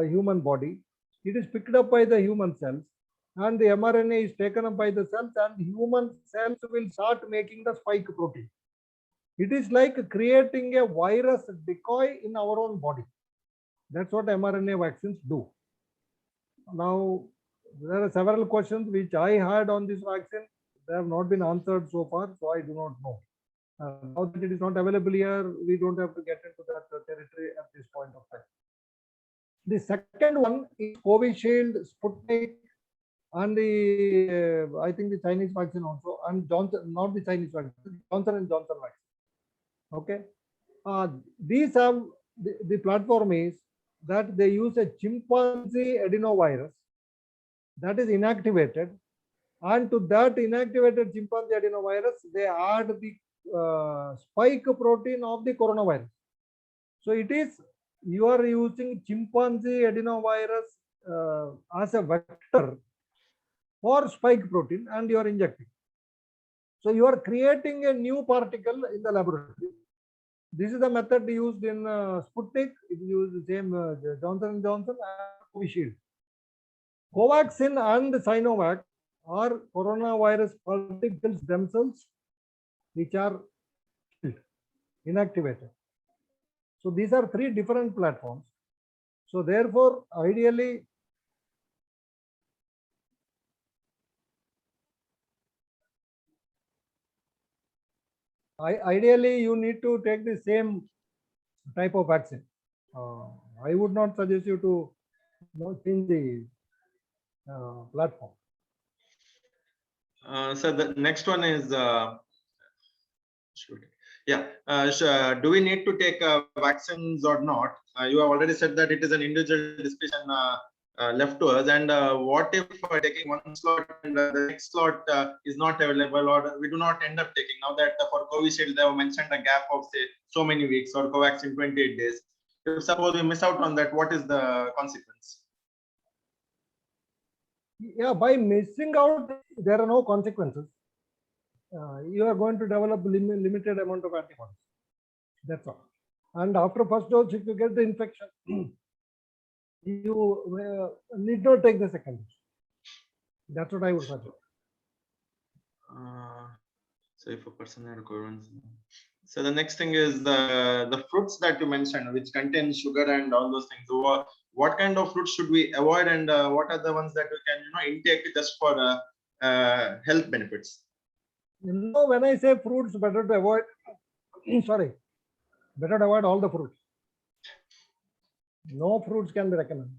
human body. It is picked up by the human cells, and the mRNA is taken up by the cells, and human cells will start making the spike protein. It is like creating a virus decoy in our own body. That's what mRNA vaccines do. Now, there are several questions which I had on this vaccine. They have not been answered so far, so I do not know. Now that it is not available here, we don't have to get into that territory at this point of time. The second one is Covishield, Sputnik, and the I think the Chinese vaccine also, and Johnson, not the Chinese vaccine, Johnson and Johnson vaccine. Okay, these have the platform is that they use a chimpanzee adenovirus that is inactivated, and to that inactivated chimpanzee adenovirus they add the spike protein of the coronavirus. So it is, you are using chimpanzee adenovirus as a vector for spike protein and you are injecting. So you are creating a new particle in the laboratory. This is the method used in Sputnik. It uses the same Johnson & Johnson and Covishield. Covaxin and Sinovac are coronavirus particles themselves, which are inactivated. So these are three different platforms. So therefore, ideally, you need to take the same type of vaccine. I would not suggest you to change the platform. So the next one is, do we need to take vaccines or not? You have already said that it is an individual discussion left to us. And what if taking one slot and the next slot is not available, or we do not end up taking? Now that for Covishield, they have mentioned a gap of say so many weeks, or Covaxin 28 days. If suppose we miss out on that, what is the consequence? Yeah, by missing out, there are no consequences. You are going to develop limited amount of antibodies. That's all. And after first dose, if you get the infection, you need not take the second dose. That's what I would suggest. So if a person had corona. So the next thing is the fruits that you mentioned, which contain sugar and all those things. What kind of fruits should we avoid, and what are the ones that we can intake just for health benefits? When I say fruits, better to avoid. Sorry, better to avoid all the fruits. No fruits can be recommended.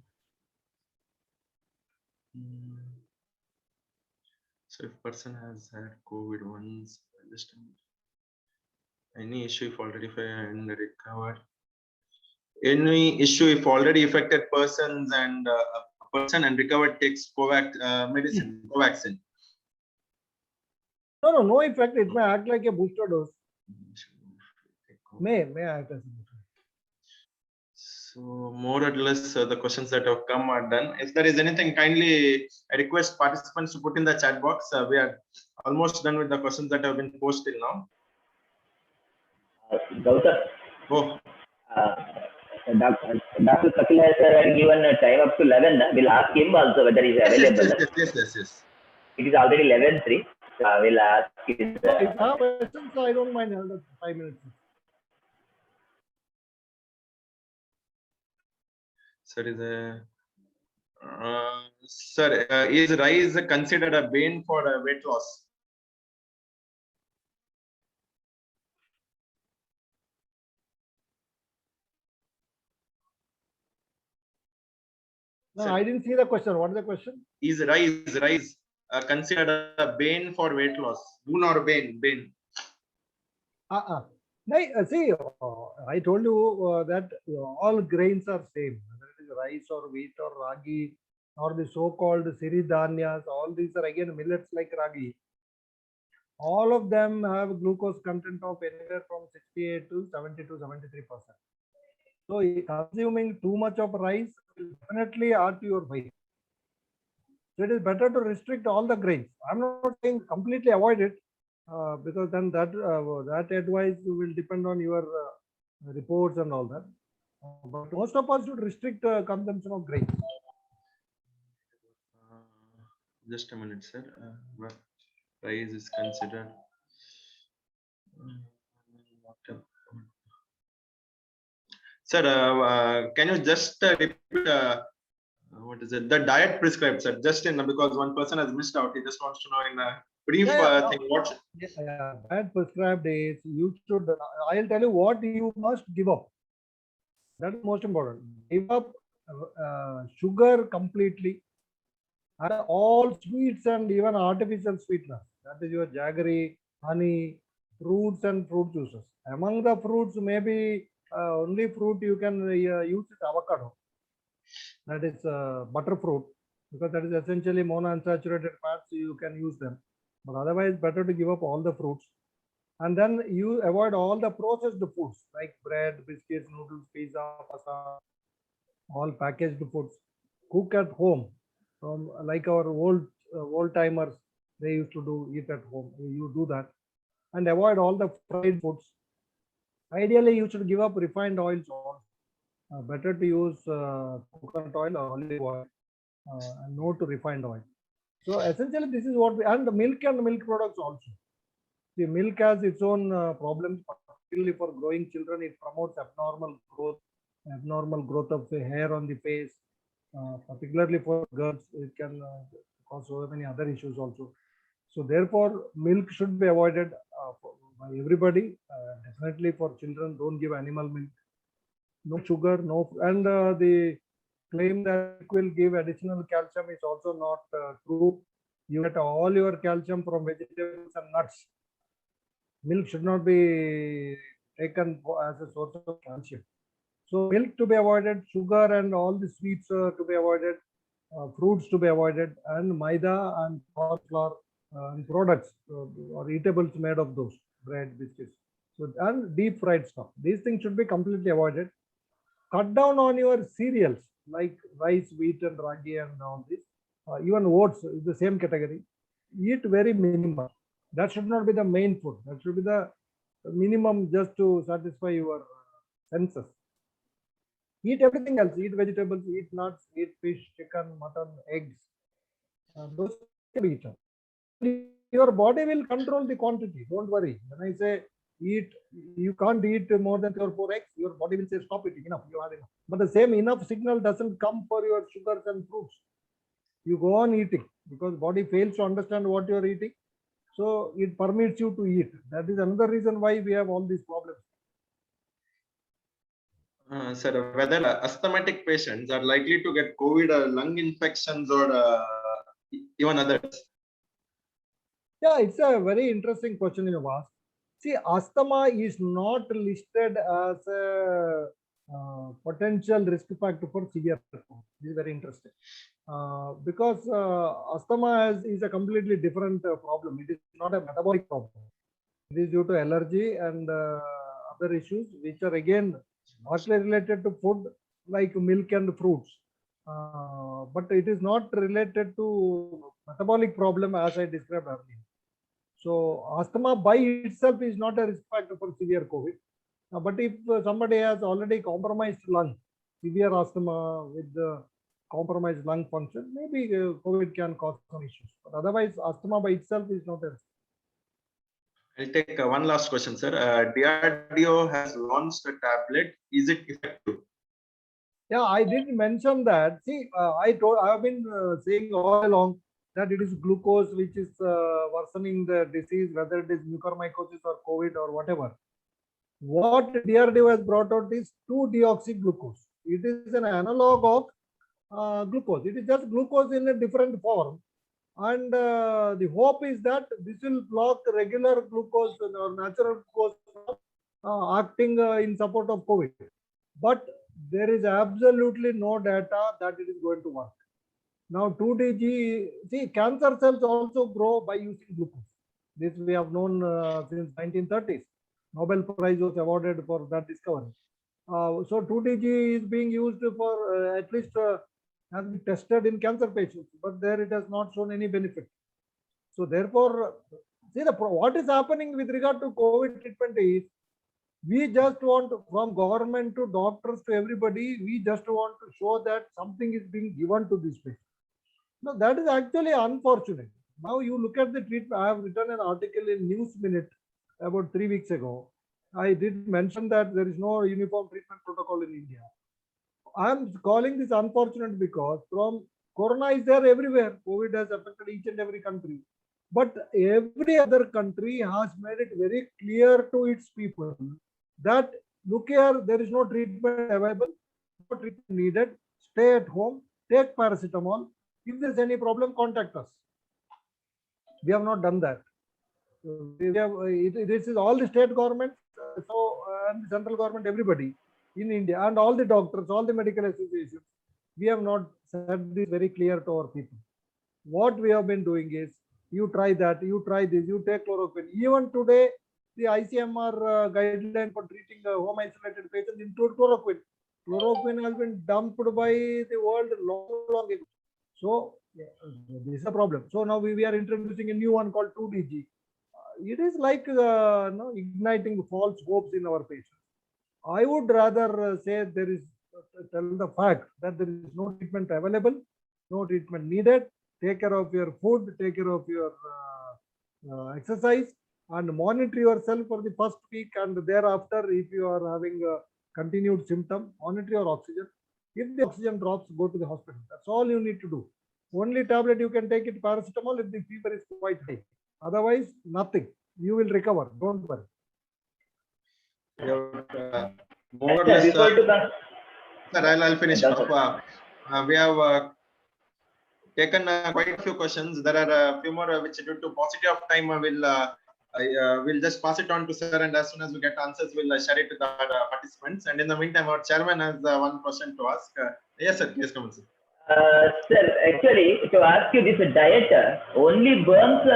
So if person has had COVID once, just any issue if already and recovered. Any issue if already affected persons and a person and recovered takes medicine, Covaxin. No effect. It may act like a booster dose. May act as a booster. So more or less the questions that have come are done. If there is anything, kindly I request participants to put in the chat box. We are almost done with the questions that have been posted now. Gautam. Oh. Dr. Kakila sir had given a time up to 11. We'll ask him also whether he is available. Yes. It is already 11:03. We'll ask his. If I have questions, I don't mind 5 minutes. Sir, is rice considered a bane for weight loss? No, I didn't see the question. What is the question? Is rice considered a bane for weight loss? Boon or bane? Bane. See, I told you that all grains are same, whether it is rice or wheat or ragi or the so-called siridhanyas. All these are again millets like ragi. All of them have glucose content of anywhere from 68 to 70 to 73%. So consuming too much of rice will definitely add to your weight. So it is better to restrict all the grains. I'm not saying completely avoid it, because then that advice will depend on your reports and all that. But most of us should restrict consumption of grains. Just a minute, sir. Rice is considered. Sir, can you just repeat what is it? The diet prescribed, sir. Just in because one person has missed out. He just wants to know in What do you Yeah, think? What? Yes. yeah, that prescribed is you should. I'll tell you what you must give up. That is most important. Give up sugar completely, and all sweets and even artificial sweeteners. That is your jaggery, honey, fruits and fruit juices. Among the fruits, maybe only fruit you can use is avocado. That is butter fruit, because that is essentially monounsaturated fats. You can use them, but otherwise, better to give up all the fruits. And then you avoid all the processed foods like bread, biscuits, noodles, pizza, pasta, all packaged foods. Cook at home, like our old timers, they used to do eat at home. You do that and avoid all the fried foods. Ideally, you should give up refined oils. Better to use coconut oil or olive oil, and no to refined oil. So essentially, this is what we, and the milk and milk products also. The milk has its own problems, particularly for growing children. It promotes abnormal growth of the hair on the face. Particularly for girls, it can cause so many other issues also. So therefore, milk should be avoided by everybody. Definitely for children, don't give animal milk. No sugar, no, and the claim that it will give additional calcium is also not true. You get all your calcium from vegetables and nuts. Milk should not be taken as a source of calcium. So milk to be avoided, sugar and all the sweets to be avoided, fruits to be avoided, and maida and corn flour and products or eatables made of those, bread, biscuits. So and deep fried stuff. These things should be completely avoided. Cut down on your cereals like rice, wheat, and ragi and all this. Even oats is the same category. Eat very minimal. That should not be the main food. That should be the minimum just to satisfy your senses. Eat everything else. Eat vegetables, eat nuts, eat fish, chicken, mutton, eggs. Those can be eaten. Your body will control the quantity. Don't worry. When I say eat, you can't eat more than 3 or 4 eggs. Your body will say stop eating. Enough. You had enough. But the same enough signal doesn't come for your sugars and fruits. You go on eating because body fails to understand what you are eating. So it permits you to eat. That is another reason why we have all these problems. Sir, whether asthmatic patients are likely to get COVID or lung infections or even others? Yeah, it's a very interesting question you asked. See, asthma is not listed as a potential risk factor for severe asthma. This is very interesting because asthma is a completely different problem. It is not a metabolic problem. It is due to allergy and other issues, which are again partly related to food like milk and fruits. But it is not related to metabolic problem as I described earlier. So asthma by itself is not a risk factor for severe COVID. But if somebody has already compromised lung, severe asthma with the compromised lung function, maybe COVID can cause some issues. But otherwise, asthma by itself is not a risk. I'll take one last question, sir. DRDO has launched a tablet. Is it effective? Yeah, I did mention that. See, I have been saying all along that it is glucose which is worsening the disease, whether it is mucormycosis or COVID or whatever. What DRDO has brought out is 2-deoxyglucose. It is an analog of glucose. It is just glucose in a different form. And the hope is that this will block regular glucose or natural glucose from acting in support of COVID. But there is absolutely no data that it is going to work. Now 2DG, see, cancer cells also grow by using glucose. This we have known since 1930s. Nobel Prize was awarded for that discovery. So 2DG is being used for at least has been tested in cancer patients, but there it has not shown any benefit. So therefore, see what is happening with regard to COVID treatment is we just want from government to doctors to everybody, we just want to show that something is being given to this patient. No, that is actually unfortunate. Now you look at the treatment. I have written an article in News Minute about 3 weeks ago. I did mention that there is no uniform treatment protocol in India. I am calling this unfortunate because from corona is there everywhere. COVID has affected each and every country. But every other country has made it very clear to its people that look here, there is no treatment available, no treatment needed. Stay at home, take paracetamol. If there's any problem, contact us. We have not done that. This is all the state governments, and the central government, everybody in India, and all the doctors, all the medical associations. We have not said this very clear to our people. What we have been doing is, you try that, you try this, you take chloroquine. Even today, the ICMR guideline for treating home isolated patients include chloroquine. Chloroquine has been dumped by the world long ago. So this is a problem. So now we are introducing a new one called 2DG. It is like igniting false hopes in our patients. I would rather say there is tell the fact that there is no treatment available, no treatment needed. Take care of your food, take care of your exercise, and monitor yourself for the first week, and thereafter, if you are having a continued symptom, monitor your oxygen. If the oxygen drops, go to the hospital. That's all you need to do. Only tablet you can take it paracetamol if the fever is quite high. Otherwise, nothing. You will recover. Don't worry. More or less, Before to sir, I'll finish That's off. We have taken quite a few questions. There are a few more which, due to paucity of time, we'll just pass it on to sir, and as soon as we get answers, we'll share it to the participants. And in the meantime, our chairman has one question to ask. Yes, sir. Please come on, sir. Sir, actually, to ask you, this diet only burns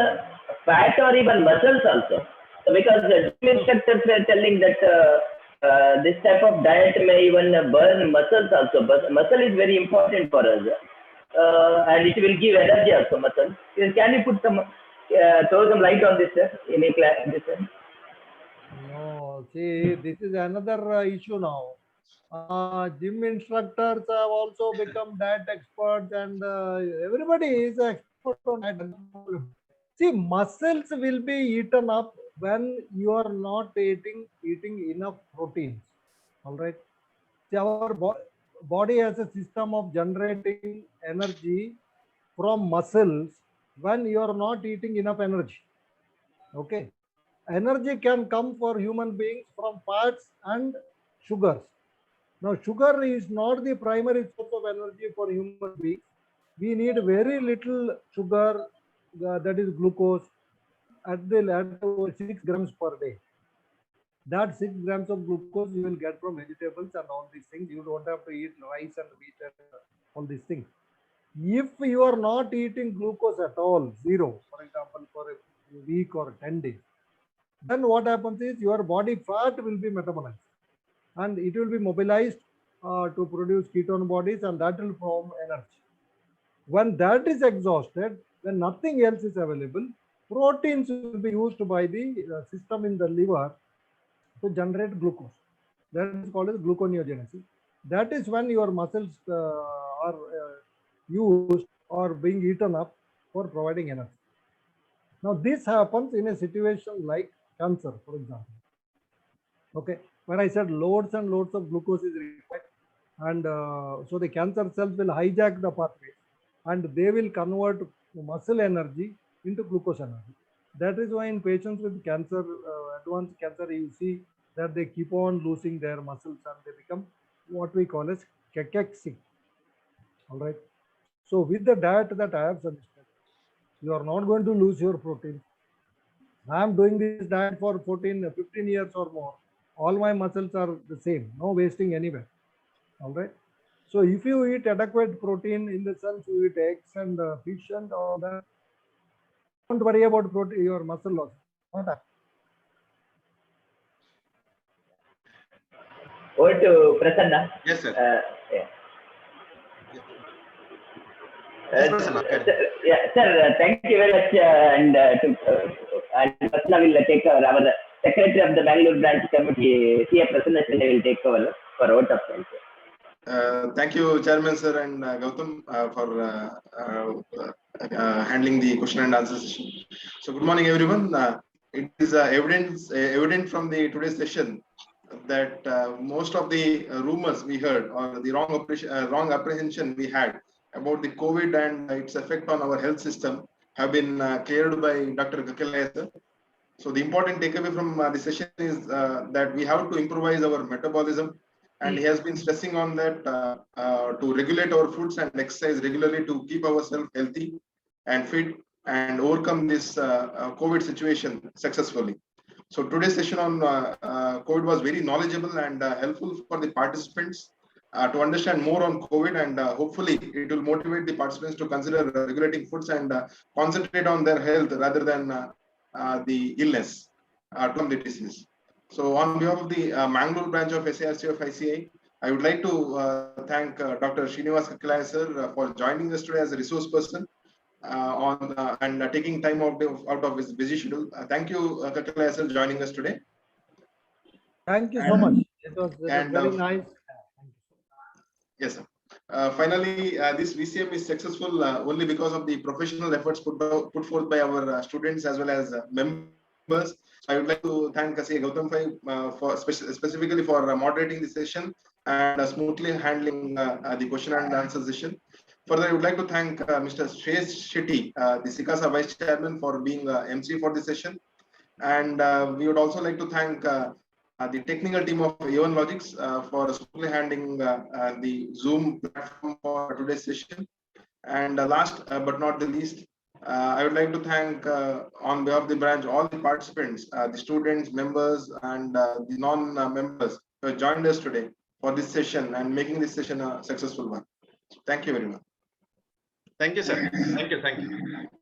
fat or even muscles also? Because the gym instructors were telling that this type of diet may even burn muscles also. But muscle is very important for us, and it will give energy also. Muscle. Can you put some throw some light on this, sir? Any class? No, see, this is another issue now. Gym instructors have also become diet experts, and everybody is an expert on diet. See, muscles will be eaten up when you are not eating enough proteins. All right. See, our body has a system of generating energy from muscles when you are not eating enough energy. Okay. Energy can come for human beings from fats and sugars. Now, sugar is not the primary source of energy for human beings. We need very little sugar, that is glucose, at 6 grams per day. That 6 grams of glucose you will get from vegetables and all these things. You don't have to eat rice and wheat and all these things. If you are not eating glucose at all, zero, for example, for a week or 10 days, then what happens is your body fat will be metabolized and it will be mobilized to produce ketone bodies, and that will form energy. When that is exhausted, when nothing else is available, proteins will be used by the system in the liver to generate glucose. That is called as gluconeogenesis. That is when your muscles are used or being eaten up for providing energy. Now, this happens in a situation like cancer, for example. Okay, when I said loads and loads of glucose is required, and so the cancer cells will hijack the pathway and they will convert muscle energy into glucose energy. That is why in patients with cancer, advanced cancer, you see that they keep on losing their muscles and they become what we call as cachexic. All right. So with the diet that I have suggested, you are not going to lose your protein. I am doing this diet for 15 years or more. All my muscles are the same, no wasting anywhere. All right. So if you eat adequate protein, in the sense you eat eggs and fish and all that, don't worry about protein, your muscle loss. Over to Prasanna. Yes, sir. Yeah. Yes, Prasanna, Yeah, sir, thank you very much. And Prasanna will take over. Our secretary of the Bangalore branch committee, C.A. Prasanna, will take over for vote of thanks. Thank you, Chairman sir and Gautam for handling the question and answer session. So, good morning, everyone. It is evident from the today's session that most of the rumors we heard or the wrong apprehension we had about the COVID and its effect on our health system have been cleared by Dr. Kakilaya sir. So the important takeaway from the session is that we have to improvise our metabolism, and he has been stressing on that to regulate our foods and exercise regularly to keep ourselves healthy and fit and overcome this COVID situation successfully. So today's session on COVID was very knowledgeable and helpful for the participants to understand more on COVID, and hopefully it will motivate the participants to consider regulating foods and concentrate on their health rather than the illness from the disease. So on behalf of the Mangalore branch of SARC of ICI, I would like to thank Dr. Srinivas Kakilaya sir for joining us today as a resource person and taking time out of his busy schedule. Thank you, Kakilaya sir, joining us today. Thank you so much. It was very nice. Yes, sir. Finally, this VCM is successful only because of the professional efforts put forth by our students as well as members. I would like to thank CA Gautam Bhai for specifically for moderating the session and smoothly handling the question and answer session. Further, I would like to thank Mr. Shreyash Shetty, the SICASA Vice Chairman, for being MC for the session. And we would also like to thank the technical team of A1 Logics for smoothly handling the Zoom platform for today's session. And last but not the least, I would like to thank on behalf of the branch all the participants, the students, members, and the non-members who have joined us today for this session and making this session a successful one. Thank you very much. Thank you, sir. Thank you.